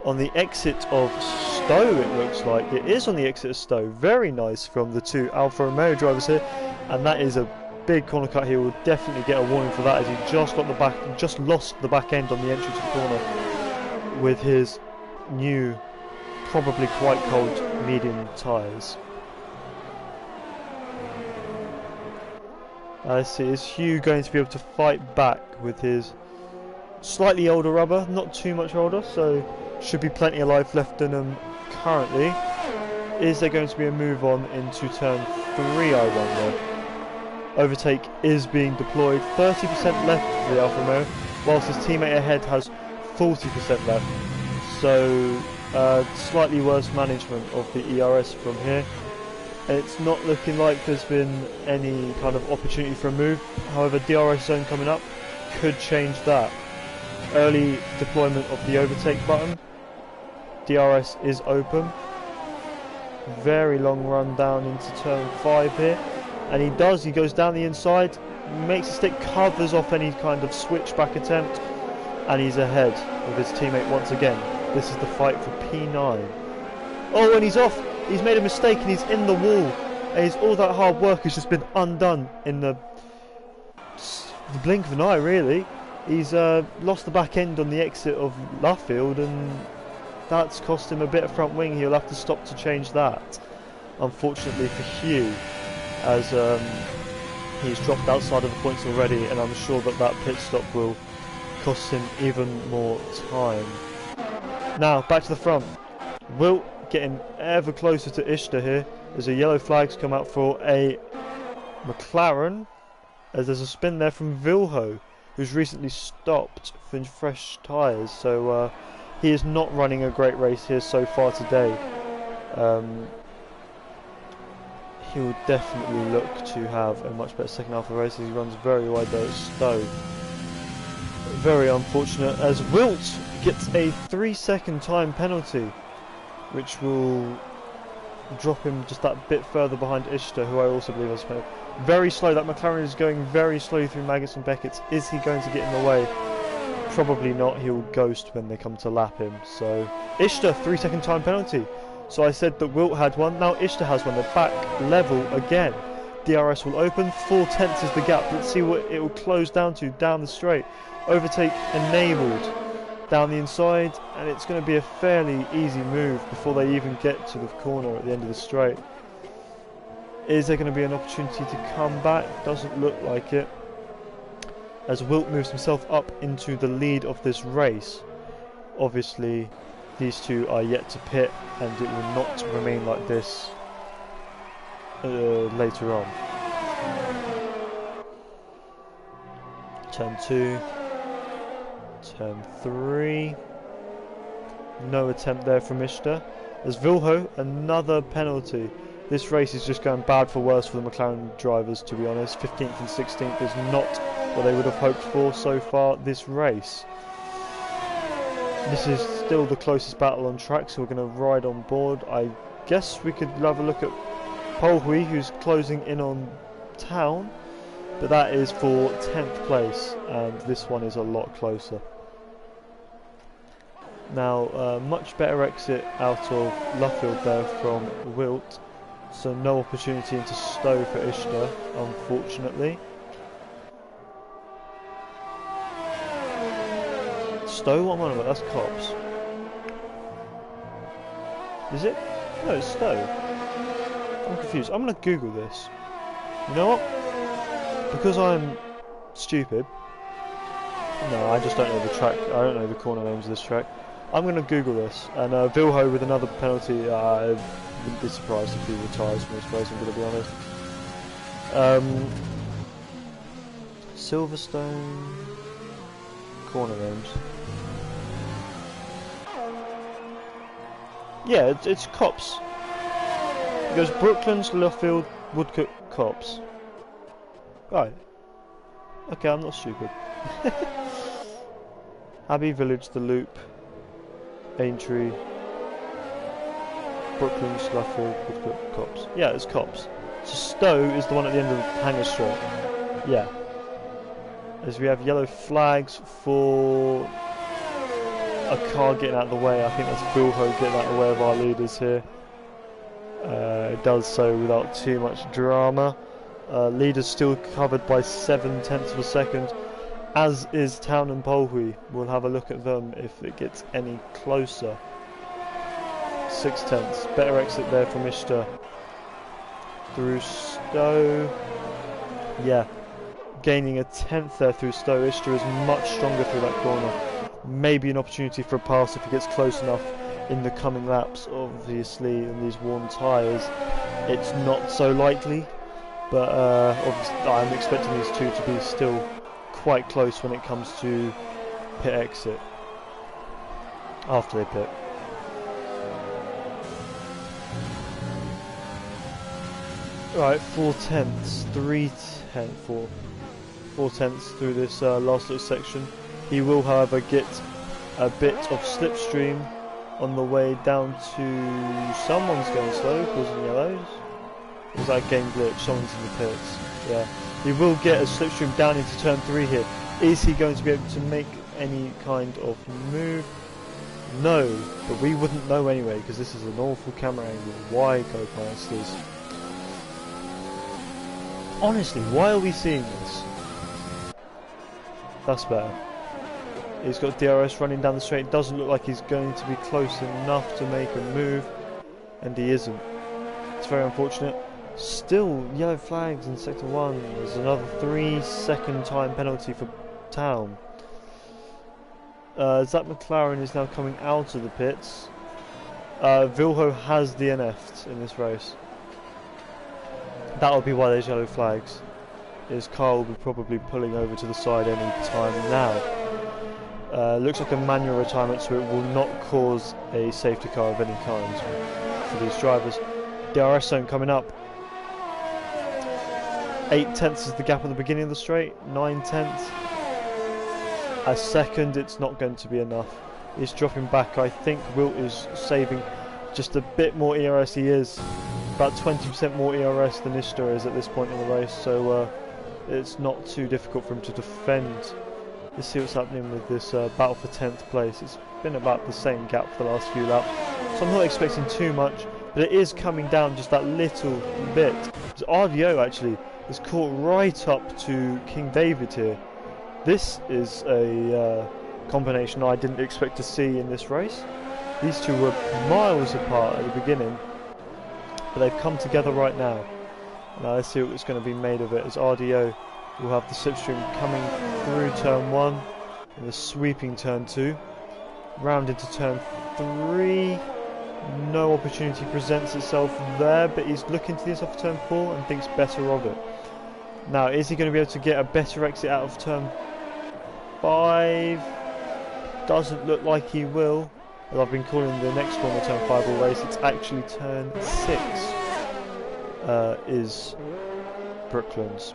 on the exit of Stowe. It looks like it is on the exit of Stowe. Very nice from the two Alfa Romeo drivers here, and that is a big corner cut. He will definitely get a warning for that, as he just lost the back end on the entry to the corner with his new, probably quite cold medium tyres. Let's see, is Hugh going to be able to fight back with his slightly older rubber? Not too much older, so should be plenty of life left in them currently. Is there going to be a move on into turn 3, I wonder? Overtake is being deployed, 30% left for the Alfa Romeo, whilst his teammate ahead has 40% left. So slightly worse management of the ERS from here. It's not looking like there's been any kind of opportunity for a move. However, DRS zone coming up could change that. Early deployment of the overtake button. DRS is open. Very long run down into turn 5 here. And he goes down the inside, makes a stick, covers off any kind of switchback attempt, and he's ahead of his teammate once again. This is the fight for P9. Oh, and he's off! He's made a mistake and he's in the wall. And all that hard work has just been undone in the blink of an eye, really. He's lost the back end on the exit of Luffield, and that's cost him a bit of front wing. He'll have to stop to change that, unfortunately for Hugh, as he's dropped outside of the points already, and I'm sure that pit stop will cost him even more time. Now back to the front. Wilt getting ever closer to Ishtar here as a yellow flag's come out for a McLaren, as there's a spin there from Vilho, who's recently stopped for fresh tyres, so he is not running a great race here so far today. He will definitely look to have a much better second half of the race, as he runs very wide there at Stowe. Very unfortunate, as Wilt gets a 3-second time penalty, which will drop him just that bit further behind Ishtar, who I also believe has been very slow. That McLaren is going very slowly through Maggots and Beckett's. Is he going to get in the way? Probably not. He'll ghost when they come to lap him. So Ishtar, 3-second time penalty. So I said that Wilt had one, now Ishtar has one. They're back level again. DRS will open, 4/10 is the gap. Let's see what it will close down to down the straight. Overtake enabled down the inside, and it's going to be a fairly easy move before they even get to the corner at the end of the straight. Is there going to be an opportunity to come back? Doesn't look like it, as Wilt moves himself up into the lead of this race. Obviously these two are yet to pit, and it will not remain like this later on. Turn 2, turn 3, no attempt there from Ishtar. As Vilho, another penalty. This race is just going bad for worse for the McLaren drivers, to be honest. 15th and 16th is not what they would have hoped for so far this race. This is still the closest battle on track, so we're going to ride on board. I guess we could have a look at Polhui, who's closing in on Town, but that is for 10th place, and this one is a lot closer. Now, much better exit out of Luffield there from Wilt, so no opportunity into Stowe for Ishtar, unfortunately. Stowe? What am I on about? That's Cops. Is it? No, it's Stowe. I'm confused. I'm going to Google this. You know what? Because I'm stupid. No, I just don't know the track. I don't know the corner names of this track. I'm going to Google this. And Vilho with another penalty. I wouldn't be surprised if he retires from this race, I'm going to be honest. Silverstone corner names. Yeah, it's Cops. It goes Brooklands, Luffield, Woodcote, Cops. Right. Okay, I'm not stupid. Abbey Village, The Loop, Aintree, Brooklyn, Slafford, Cops. Yeah, it's Cops. So Stowe is the one at the end of Hanger Street. Yeah. As we have yellow flags for a car getting out of the way. I think that's Bilho getting out of the way of our leaders here. It does so without too much drama. Leaders still covered by 7/10 of a second, as is Town and Polhui. We'll have a look at them if it gets any closer. 6/10. Better exit there from Ishtar. Through Stowe. Yeah. Gaining a 10th there through Stowe. Ishtar is much stronger through that corner. Maybe an opportunity for a pass if he gets close enough in the coming laps. Obviously, in these worn tyres, it's not so likely. But obviously, I'm expecting these two to be still quite close when it comes to pit exit. After they pit. Right, 4/10, 3/10, 4/10 through this last little section. He will, however, get a bit of slipstream on the way down to... Someone's going slow, causing yellows. Is that a game glitch? Someone's in the pits. Yeah. He will get a slipstream down into turn 3 here. Is he going to be able to make any kind of move? No, but we wouldn't know anyway, because this is an awful camera angle. Why go past this? Honestly, why are we seeing this? That's better. He's got DRS running down the straight. It doesn't look like he's going to be close enough to make a move, and he isn't. It's very unfortunate. Still yellow flags in sector 1. There's another 3-second time penalty for Town. Zach McLaren is now coming out of the pits. Vilho has DNF'd in this race. That'll be why there's yellow flags. Is Carl will be probably pulling over to the side any time now. Looks like a manual retirement, so it will not cause a safety car of any kind for these drivers. DRS zone coming up. 8/10 is the gap at the beginning of the straight. 9/10. A second, it's not going to be enough. He's dropping back. I think Wilt is saving just a bit more ERS. He is about 20% more ERS than Ishtar is at this point in the race, so it's not too difficult for him to defend. Let's see what's happening with this battle for 10th place. It's been about the same gap for the last few laps, so I'm not expecting too much, but it is coming down just that little bit. RDO actually is caught right up to King David here. This is a combination I didn't expect to see in this race. These two were miles apart at the beginning, but they've come together right now. Now let's see what's going to be made of it, as RDO will have the slipstream coming through turn 1 and the sweeping turn 2. Round into turn 3. No opportunity presents itself there, but he's looking to this off turn 4 and thinks better of it. Now, is he going to be able to get a better exit out of turn 5? Doesn't look like he will. As I've been calling the next corner turn 5 all race, it's actually turn 6 is Brooklands.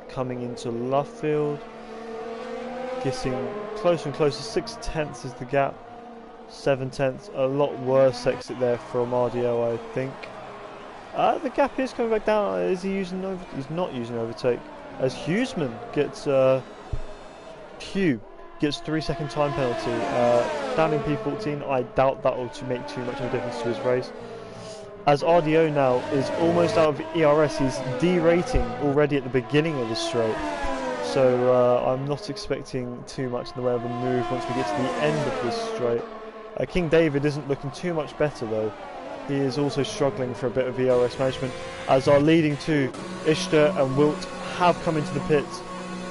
Coming into Luffield, getting closer and closer. 6/10 is the gap. 7/10, a lot worse exit there from RDO, I think. The gap is coming back down. Is he using over? He's not using overtake. As Hughesman gets Hugh gets 3-second time penalty. Down in P14, I doubt that will make too much of a difference to his race. As RDO now is almost out of ERS, he's derating already at the beginning of the straight. So I'm not expecting too much in the way of a move once we get to the end of this straight. King David isn't looking too much better though. He is also struggling for a bit of ERS management, as our leading two, Ishtar and Wilt, have come into the pits.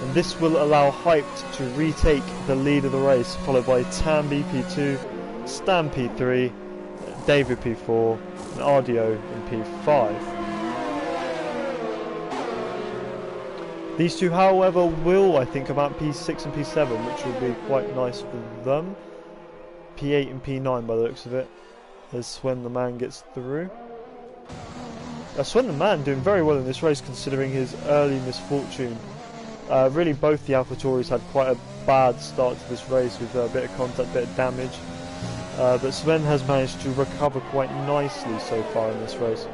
And this will allow Hyped to retake the lead of the race, followed by Tambi P2, Stan P3, David P4, and RDO in P5. These two, however, will, I think, come out P6 and P7, which will be quite nice for them. P8 and P9 by the looks of it, as Swen the Man gets through. Swen the Man doing very well in this race considering his early misfortune. Really both the AlphaTauris had quite a bad start to this race with a bit of contact, bit of damage. but Sven has managed to recover quite nicely so far in this race.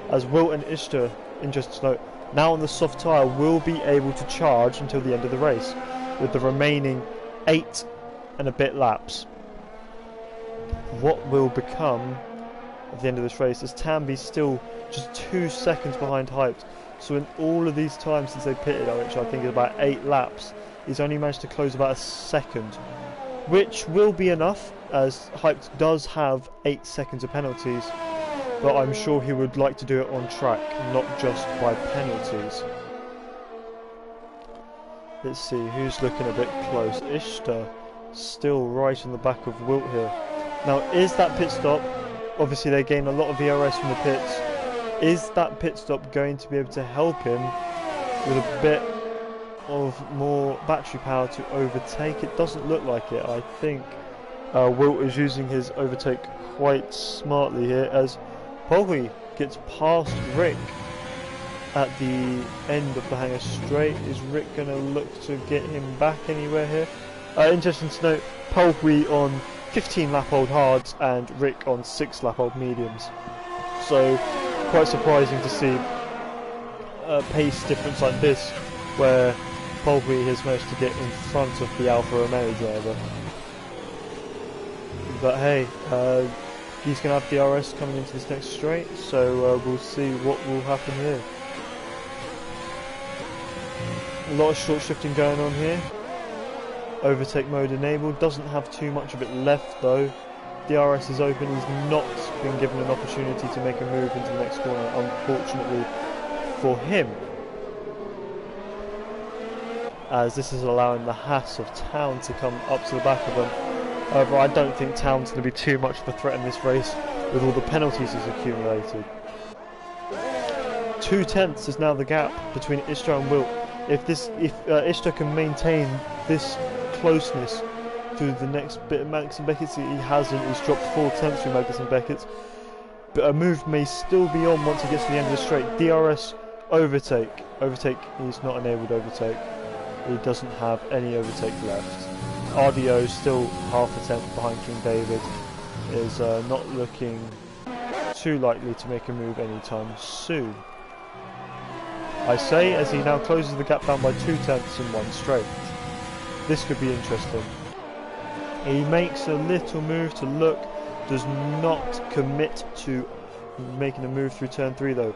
As Wilt and Ishtar, interesting to note, now on the soft tyre, will be able to charge until the end of the race, with the remaining 8 and a bit laps. What will become at the end of this race is Tamby's still just 2 seconds behind Hyped. So in all of these times since they pitted, which I think is about 8 laps, he's only managed to close about a second, which will be enough, as Hyped does have 8 seconds of penalties, but I'm sure he would like to do it on track, not just by penalties. Let's see, who's looking a bit close. Ishtar still right in the back of Wilt here. Now, is that pit stop, obviously they gain a lot of ERS from the pits, is that pit stop going to be able to help him with a bit of more battery power to overtake? It doesn't look like it. I think Wilt is using his overtake quite smartly here, as Polwy gets past Rick at the end of the hangar straight. Is Rick going to look to get him back anywhere here? Interesting to note, Polwy on 15 lap old hards and Rick on 6 lap old mediums. So quite surprising to see a pace difference like this, where Polwy has managed to get in front of the Alfa Romeo driver. But hey, he's going to have DRS coming into this next straight, so we'll see what will happen here. A lot of short shifting going on here. Overtake mode enabled, doesn't have too much of it left though. DRS is open, he's not been given an opportunity to make a move into the next corner, unfortunately for him, as this is allowing the Haas of Town to come up to the back of them. However, I don't think Town's going to be too much of a threat in this race with all the penalties he's accumulated. 2 tenths is now the gap between Ishtar and Wilt. If Ishtar can maintain this closeness through the next bit of Magnus and Beckett's, he hasn't. He's dropped 4 tenths through Magnus and Beckett's, but a move may still be on once he gets to the end of the straight. DRS overtake. He's not enabled overtake. He doesn't have any overtake left. RDO still half a tenth behind King David, is not looking too likely to make a move anytime soon. I say, as he now closes the gap down by 2 tenths in one straight. This could be interesting. He makes a little move to look, does not commit to making a move through turn 3 though.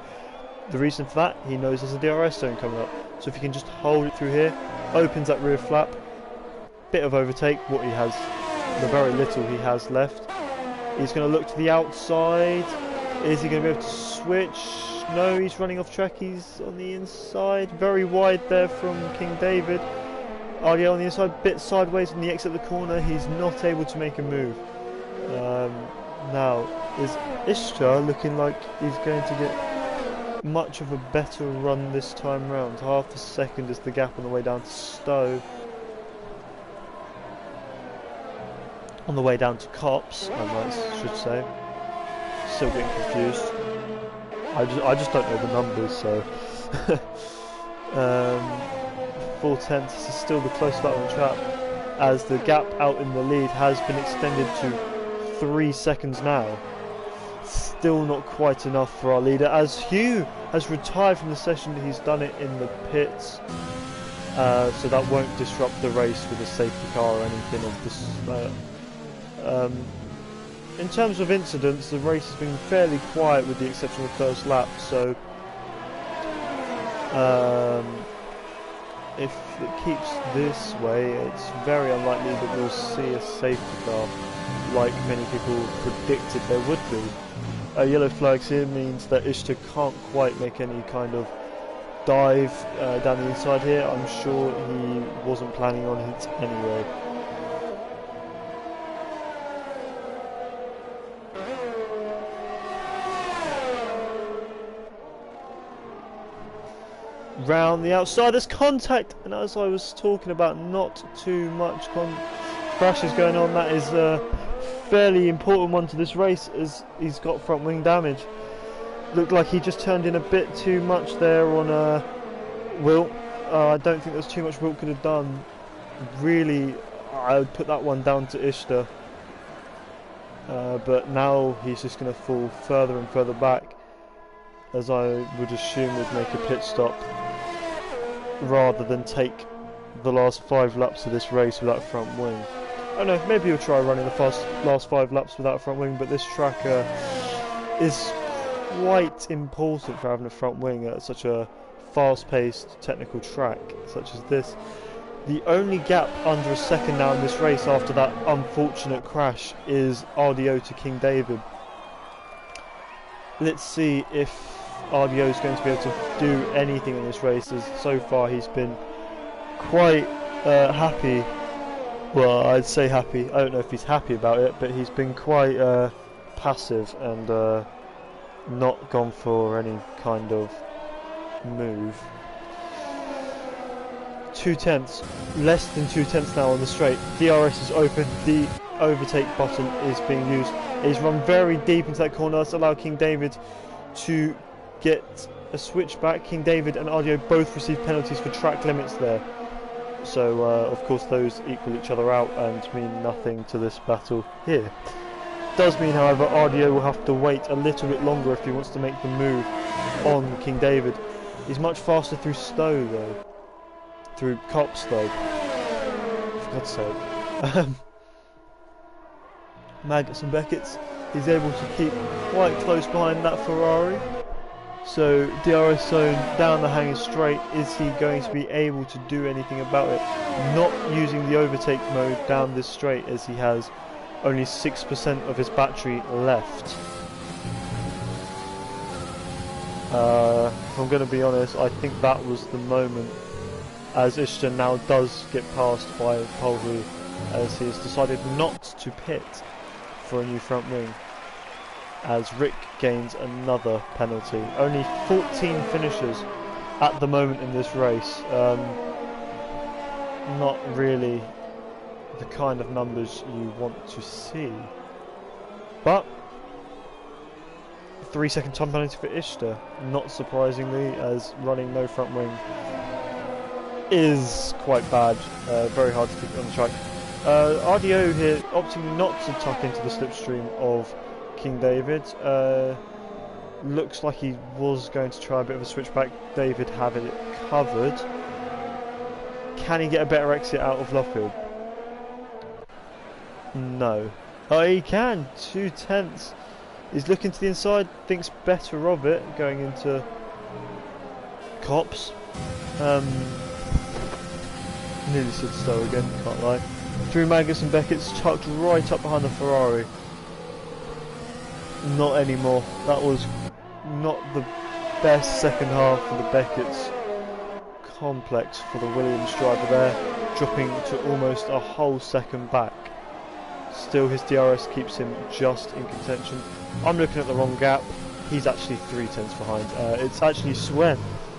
The reason for that, he knows there's a DRS zone coming up, so if he can just hold it through here, opens that rear flap, bit of overtake, what he has, the very little he has left. He's going to look to the outside. Is he going to be able to switch? No, he's running off track, he's on the inside, very wide there from King David. RDL on the inside, bit sideways on the exit of the corner, he's not able to make a move. Now, is Ishtar looking like he's going to get much of a better run this time round? Half a second is the gap on the way down to Stowe. On the way down to Cops, I should say. Still getting confused. I just don't know the numbers, so 4 tenths is still the close start on the track, as the gap out in the lead has been extended to 3 seconds now. Still not quite enough for our leader, as Hugh has retired from the session. He's done it in the pits, so that won't disrupt the race with a safety car or anything of this. In terms of incidents, the race has been fairly quiet with the exception of the first lap, so if it keeps this way, it's very unlikely that we'll see a safety car like many people predicted there would be. Yellow flags here means that Ishtar can't quite make any kind of dive down the inside here. I'm sure he wasn't planning on it anyway. Round the outside, there's contact, and as I was talking about, not too much crashes going on. That is a fairly important one to this race, as he's got front wing damage. Looked like he just turned in a bit too much there on Wilt. I don't think there's too much Wilt could have done. Really, I would put that one down to Ishtar. but now he's just going to fall further and further back, as I would assume would make a pit stop rather than take the last 5 laps of this race without a front wing. I don't know, maybe he'll try running the last 5 laps without a front wing, but this track is quite important for having a front wing at such a fast-paced technical track such as this. The only gap under a second now in this race after that unfortunate crash is RDO to King David. Let's see if RDO is going to be able to do anything in this race, as so far he's been quite happy. Well, I'd say happy. I don't know if he's happy about it, but he's been quite passive and not gone for any kind of move. 2/10, less than 2/10 now on the straight. DRS is open, the overtake button is being used. He's run very deep into that corner to allow King David to get a switch back. King David and RDO both receive penalties for track limits there. So of course those equal each other out and mean nothing to this battle here. Does mean, however, RDO will have to wait a little bit longer if he wants to make the move on King David. He's much faster through Stowe though. Through Copstowe, for God's sake. Maggots and Beckett's, he's able to keep quite close behind that Ferrari. So DRS zone down the hanging straight. Is he going to be able to do anything about it? Not using the overtake mode down this straight, as he has only 6% of his battery left. If I'm going to be honest, I think that was the moment, as Ishtar now does get passed by Polvu, as he has decided not to pit for a new front wing, as Rick gains another penalty. Only 14 finishers at the moment in this race. Not really the kind of numbers you want to see, but 3-second time penalty for Ishtar, not surprisingly, as running no front wing is quite bad, very hard to keep on the track. RDO here opting not to tuck into the slipstream of King David. Looks like he was going to try a bit of a switchback. David having it covered. Can he get a better exit out of Luffield? No. Oh, he can. 2/10. He's looking to the inside, thinks better of it, going into Cops. Nearly said Stowe again, can't lie. Through Maggots and Beckett's, chucked right up behind the Ferrari. Not anymore. That was not the best second half for the Beckett's. Complex for the Williams driver there, dropping to almost a whole second back. Still, his DRS keeps him just in contention. I'm looking at the wrong gap. He's actually 3/10 behind. It's actually Swen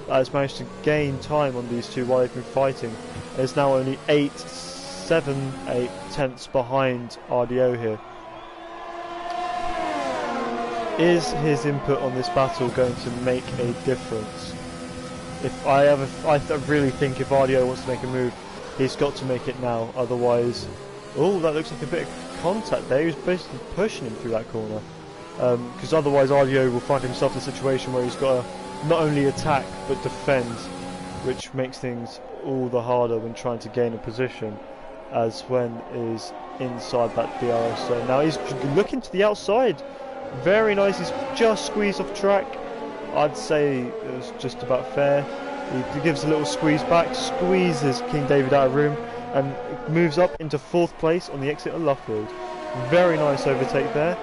that has managed to gain time on these two while they've been fighting. There's now only 8 tenths behind RDO here. Is his input on this battle going to make a difference? I really think if RDO wants to make a move, he's got to make it now. Otherwise, oh, that looks like a bit of contact there. He was basically pushing him through that corner. Because otherwise RDO will find himself in a situation where he's got to not only attack but defend, which makes things all the harder when trying to gain a position, as Swen is inside that DRS zone. Now he's looking to the outside. Very nice. He's just squeezed off track. I'd say it was just about fair. He gives a little squeeze back, squeezes King David out of room, and moves up into 4th place on the exit of Luffield. Very nice overtake there.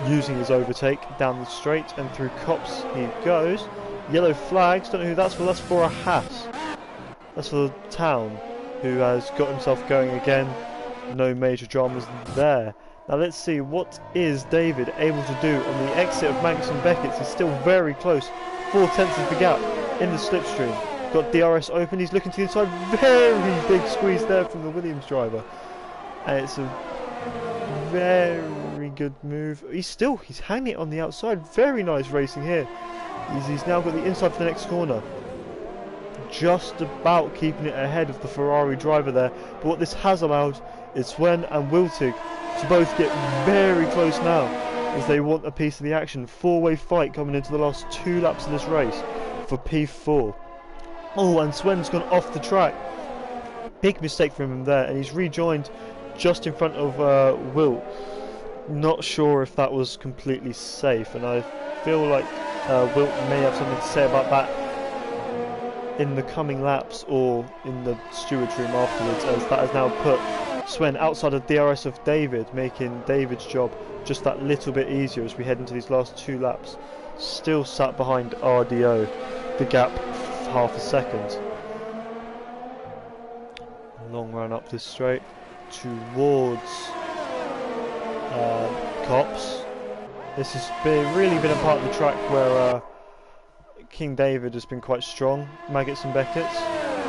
Using his overtake down the straight and through Cops he goes. Yellow flags, don't know who that's for. That's for a Haas. That's for the town, who has got himself going again. No major dramas there. Now let's see, what is David able to do on the exit of Maggots and Beckett's? He's still very close. 4/10 is the gap in the slipstream. Got DRS open, he's looking to the inside. Very big squeeze there from the Williams driver. And it's a very good move. He's hanging it on the outside. Very nice racing here. He's now got the inside for the next corner. just about keeping it ahead of the Ferrari driver there. But what this has allowed is Sven and Wiltig to both get very close now, as they want a piece of the action. Four-way fight coming into the last 2 laps of this race for P4. Oh, and Sven's gone off the track. Big mistake from him there, and he's rejoined just in front of Wilt. Not sure if that was completely safe, and I feel like Wilt may have something to say about that in the coming laps or in the stewards room afterwards, as that has now put Sven outside of DRS of David, making David's job just that little bit easier as we head into these last 2 laps. Still sat behind RDO, the gap half a second. Long run up this straight towards Cops. This has really been a part of the track where King David has been quite strong. Maggots and Beckett's.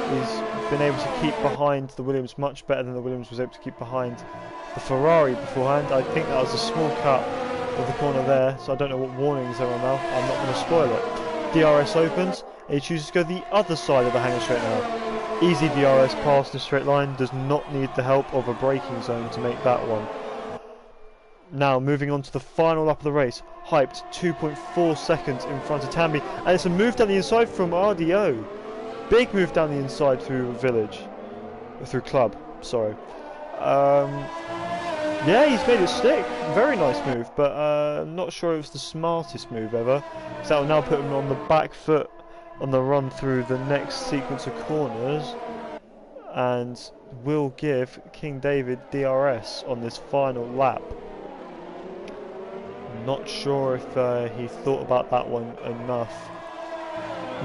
He's been able to keep behind the Williams much better than the Williams was able to keep behind the Ferrari beforehand. I think that was a small cut of the corner there, so I don't know what warnings there are now. I'm not going to spoil it. DRS opens, and he chooses to go the other side of the hangar straight now. Easy DRS past the straight line, does not need the help of a braking zone to make that one. Now moving on to the final lap of the race, hyped 2.4 seconds in front of Tambi, and it's a move down the inside from RDO. Big move down the inside through Village, through Club, sorry. Yeah, he's made it stick. Very nice move, but I'm not sure it was the smartest move ever. So that will now put him on the back foot on the run through the next sequence of corners, and will give King David DRS on this final lap. Not sure if he thought about that one enough,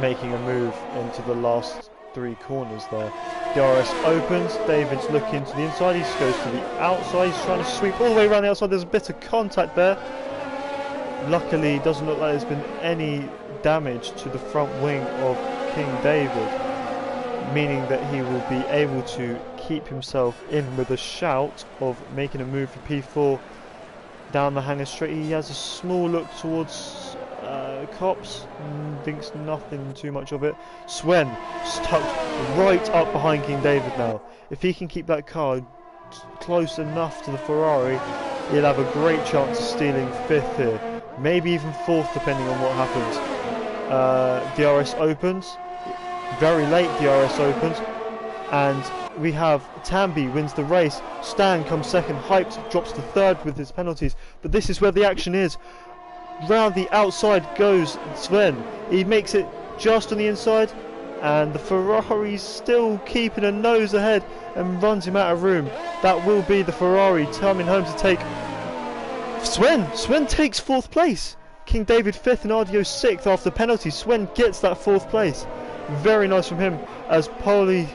making a move into the last 3 corners there. DRS opens, David's looking to the inside, he goes to the outside, he's trying to sweep all the way around the outside. There's a bit of contact there. Luckily, it doesn't look like there's been any damage to the front wing of King David, meaning that he will be able to keep himself in with a shout of making a move for P4 down the hangar straight. He has a small look towards Cops, thinks nothing too much of it. Sven tucked right up behind King David now. If he can keep that car close enough to the Ferrari, he'll have a great chance of stealing 5th here, maybe even 4th depending on what happens. DRS opens, very late DRS opens, and we have Tambi wins the race. Stan comes second, Hyped drops to 3rd with his penalties, but this is where the action is. Round the outside goes Sven, he makes it just on the inside, and the Ferrari's still keeping a nose ahead and runs him out of room. That will be the Ferrari coming home to take Sven takes 4th place. King David 5th and RDO 6th after penalty. Sven gets that 4th place. Very nice from him, as Polhui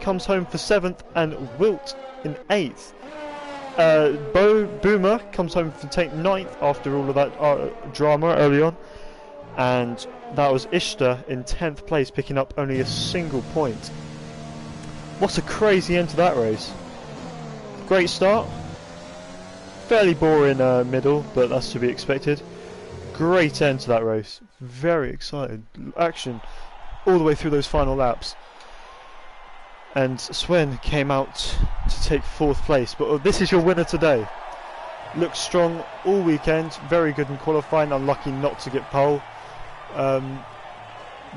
comes home for 7th and Wilt in 8th. Boomer comes home to take 9th after all of that drama early on, and that was Ishtar in 10th place, picking up only a single point. What a crazy end to that race. Great start, fairly boring middle, but that's to be expected. Great end to that race, very excited, action all the way through those final laps. And Sven came out to take 4th place, but this is your winner today. Looked strong all weekend, very good in qualifying, unlucky not to get pole.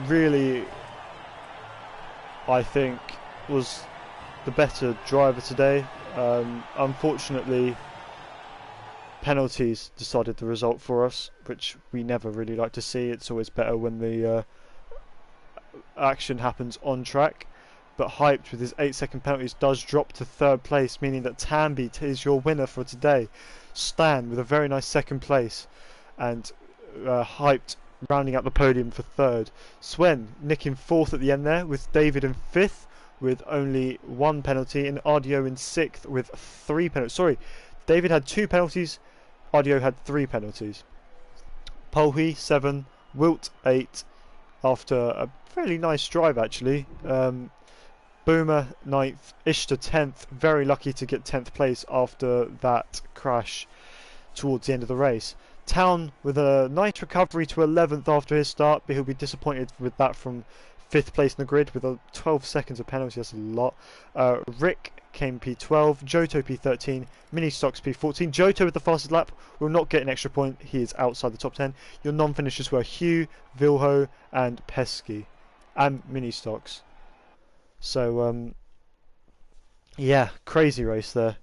Really, I think, was the better driver today. Unfortunately, penalties decided the result for us, which we never really like to see. It's always better when the action happens on track. But Hyped with his 8-second penalties does drop to 3rd place, meaning that Tambi is your winner for today. Stan with a very nice 2nd place, and Hyped rounding out the podium for 3rd. Sven nicking 4th at the end there, with David in 5th with only 1 penalty, and RDO in 6th with 3 penalties. Sorry, David had 2 penalties, RDO had 3 penalties. Polhui 7, Wilt 8 after a fairly nice drive actually. Boomer 9th, Ishtar 10th, very lucky to get 10th place after that crash towards the end of the race. Town with a nice recovery to 11th after his start, but he'll be disappointed with that from 5th place in the grid with 12 seconds of penalty. That's a lot. Rick came P12, Johto P13, Mini Stocks P14. Johto with the fastest lap will not get an extra point. He is outside the top 10. Your non-finishers were Hugh, Vilho, and Pesky, and Mini Stocks. So yeah, crazy race there.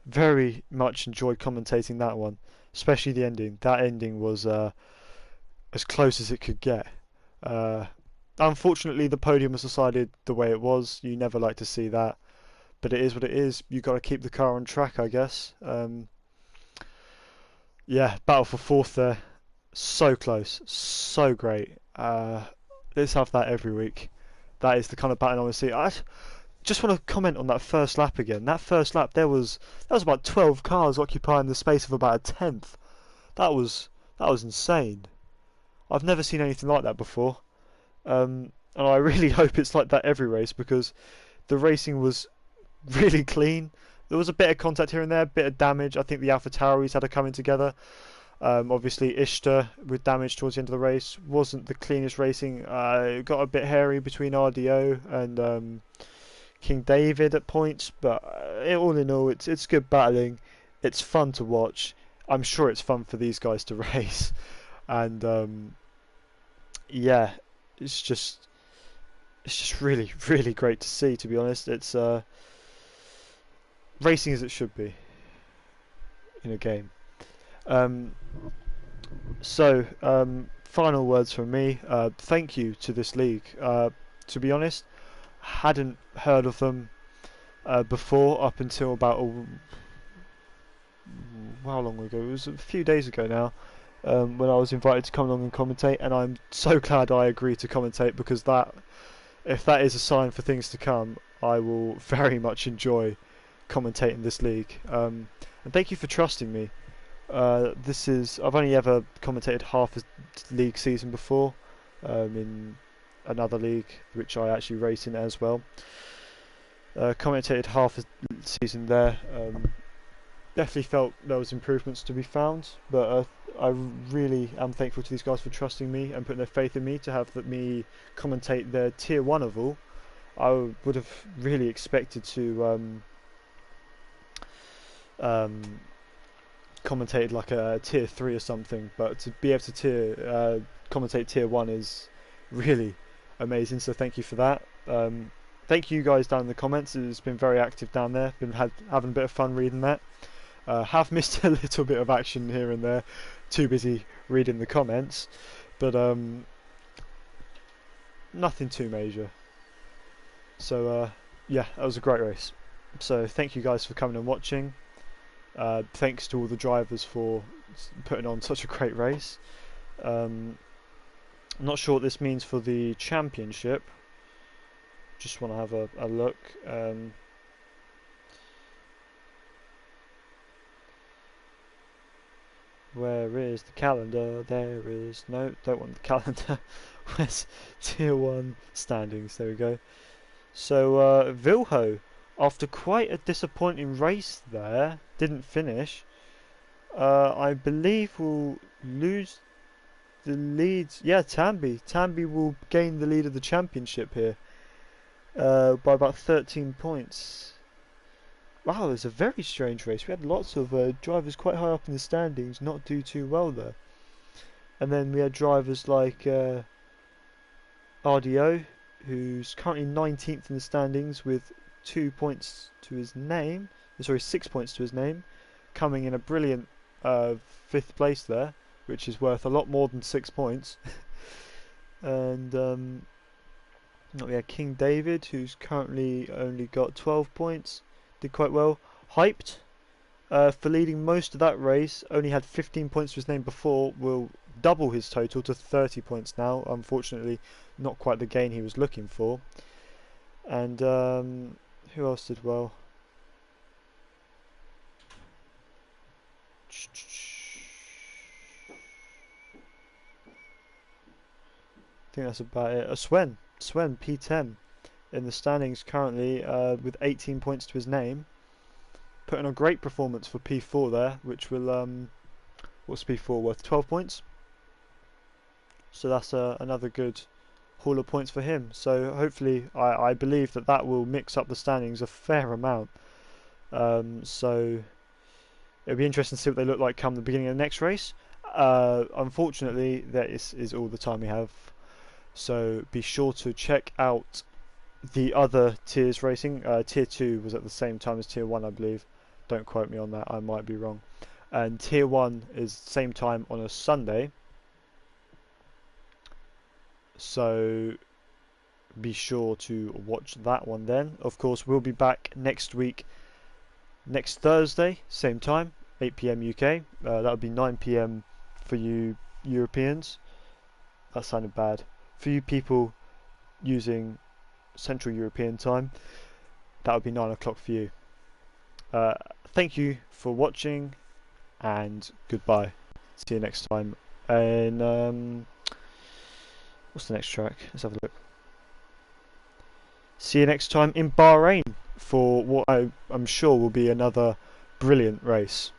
Very much enjoyed commentating that one, especially the ending. That ending was as close as it could get. Unfortunately, the podium was decided the way it was. You never like to see that, but it is what it is. You got to keep the car on track, I guess. Yeah, battle for 4th there. So close, so great. Let's have that every week. That is the kind of battle I want to see. I just want to comment on that first lap again. That first lap, that was about 12 cars occupying the space of about a tenth. That was insane. I've never seen anything like that before. And I really hope it's like that every race, because the racing was really clean. There was a bit of contact here and there, a bit of damage. I think the AlphaTauris had a coming together. Obviously, Ishtar with damage towards the end of the race wasn't the cleanest racing. It got a bit hairy between RDO and King David at points, but all in all, it's good battling. It's fun to watch. I'm sure it's fun for these guys to race, and yeah, it's just really great to see. To be honest, it's racing as it should be in a game. Final words from me. Thank you to this league. To be honest, hadn't heard of them before up until about how long ago? It was a few days ago now, when I was invited to come along and commentate, and I'm so glad I agreed to commentate, because if that is a sign for things to come, I will very much enjoy commentating this league. And thank you for trusting me. I've only ever commentated half a league season before, in another league which I actually race in as well. Commentated half a season there. Definitely felt there was improvements to be found, but I really am thankful to these guys for trusting me and putting their faith in me to have me commentate their tier 1 of all. I would have really expected to commentate like a tier 3 or something, but to be able to commentate tier 1 is really amazing, so thank you for that. Thank you guys down in the comments. It's been very active down there. Been having a bit of fun reading that. Have missed a little bit of action here and there, too busy reading the comments, but nothing too major. So yeah, that was a great race. So thank you guys for coming and watching. Thanks to all the drivers for putting on such a great race. I'm not sure what this means for the championship. Just want to have a look. Where is the calendar? There is no. Don't want the calendar. Where's tier 1 standings? There we go. So Vilho, after quite a disappointing race there, didn't finish. I believe will lose the lead. Yeah, Tambi will gain the lead of the championship here by about 13 points. Wow, it was a very strange race. We had lots of drivers quite high up in the standings not do too well there. And then we had drivers like RDO, who's currently 19th in the standings with 2 points to his name. Sorry, 6 points to his name, coming in a brilliant 5th place there, which is worth a lot more than 6 points. And we had King David, who's currently only got 12 points. Did quite well. Hyped for leading most of that race, only had 15 points to his name before, will double his total to 30 points now. Unfortunately, not quite the gain he was looking for. And who else did well? I think that's about it. Swen P10 in the standings currently with 18 points to his name, putting a great performance for P4 there, which will what's P4 worth? 12 points. So that's another good haul of points for him. So hopefully, I believe that that will mix up the standings a fair amount. So it'll be interesting to see what they look like come the beginning of the next race. Unfortunately, that is all the time we have. So be sure to check out the other tiers racing. Tier 2 was at the same time as Tier 1, I believe. Don't quote me on that, I might be wrong. And Tier 1 is same time on a Sunday. So be sure to watch that one then. Of course, we'll be back next week, next Thursday, same time, 8 p.m. UK. That would be 9 p.m. for you Europeans. That sounded bad. For you people using Central European time, that would be 9 o'clock for you. Thank you for watching, and goodbye. See you next time. And what's the next track? Let's have a look. See you next time in Bahrain for what I'm sure will be another brilliant race.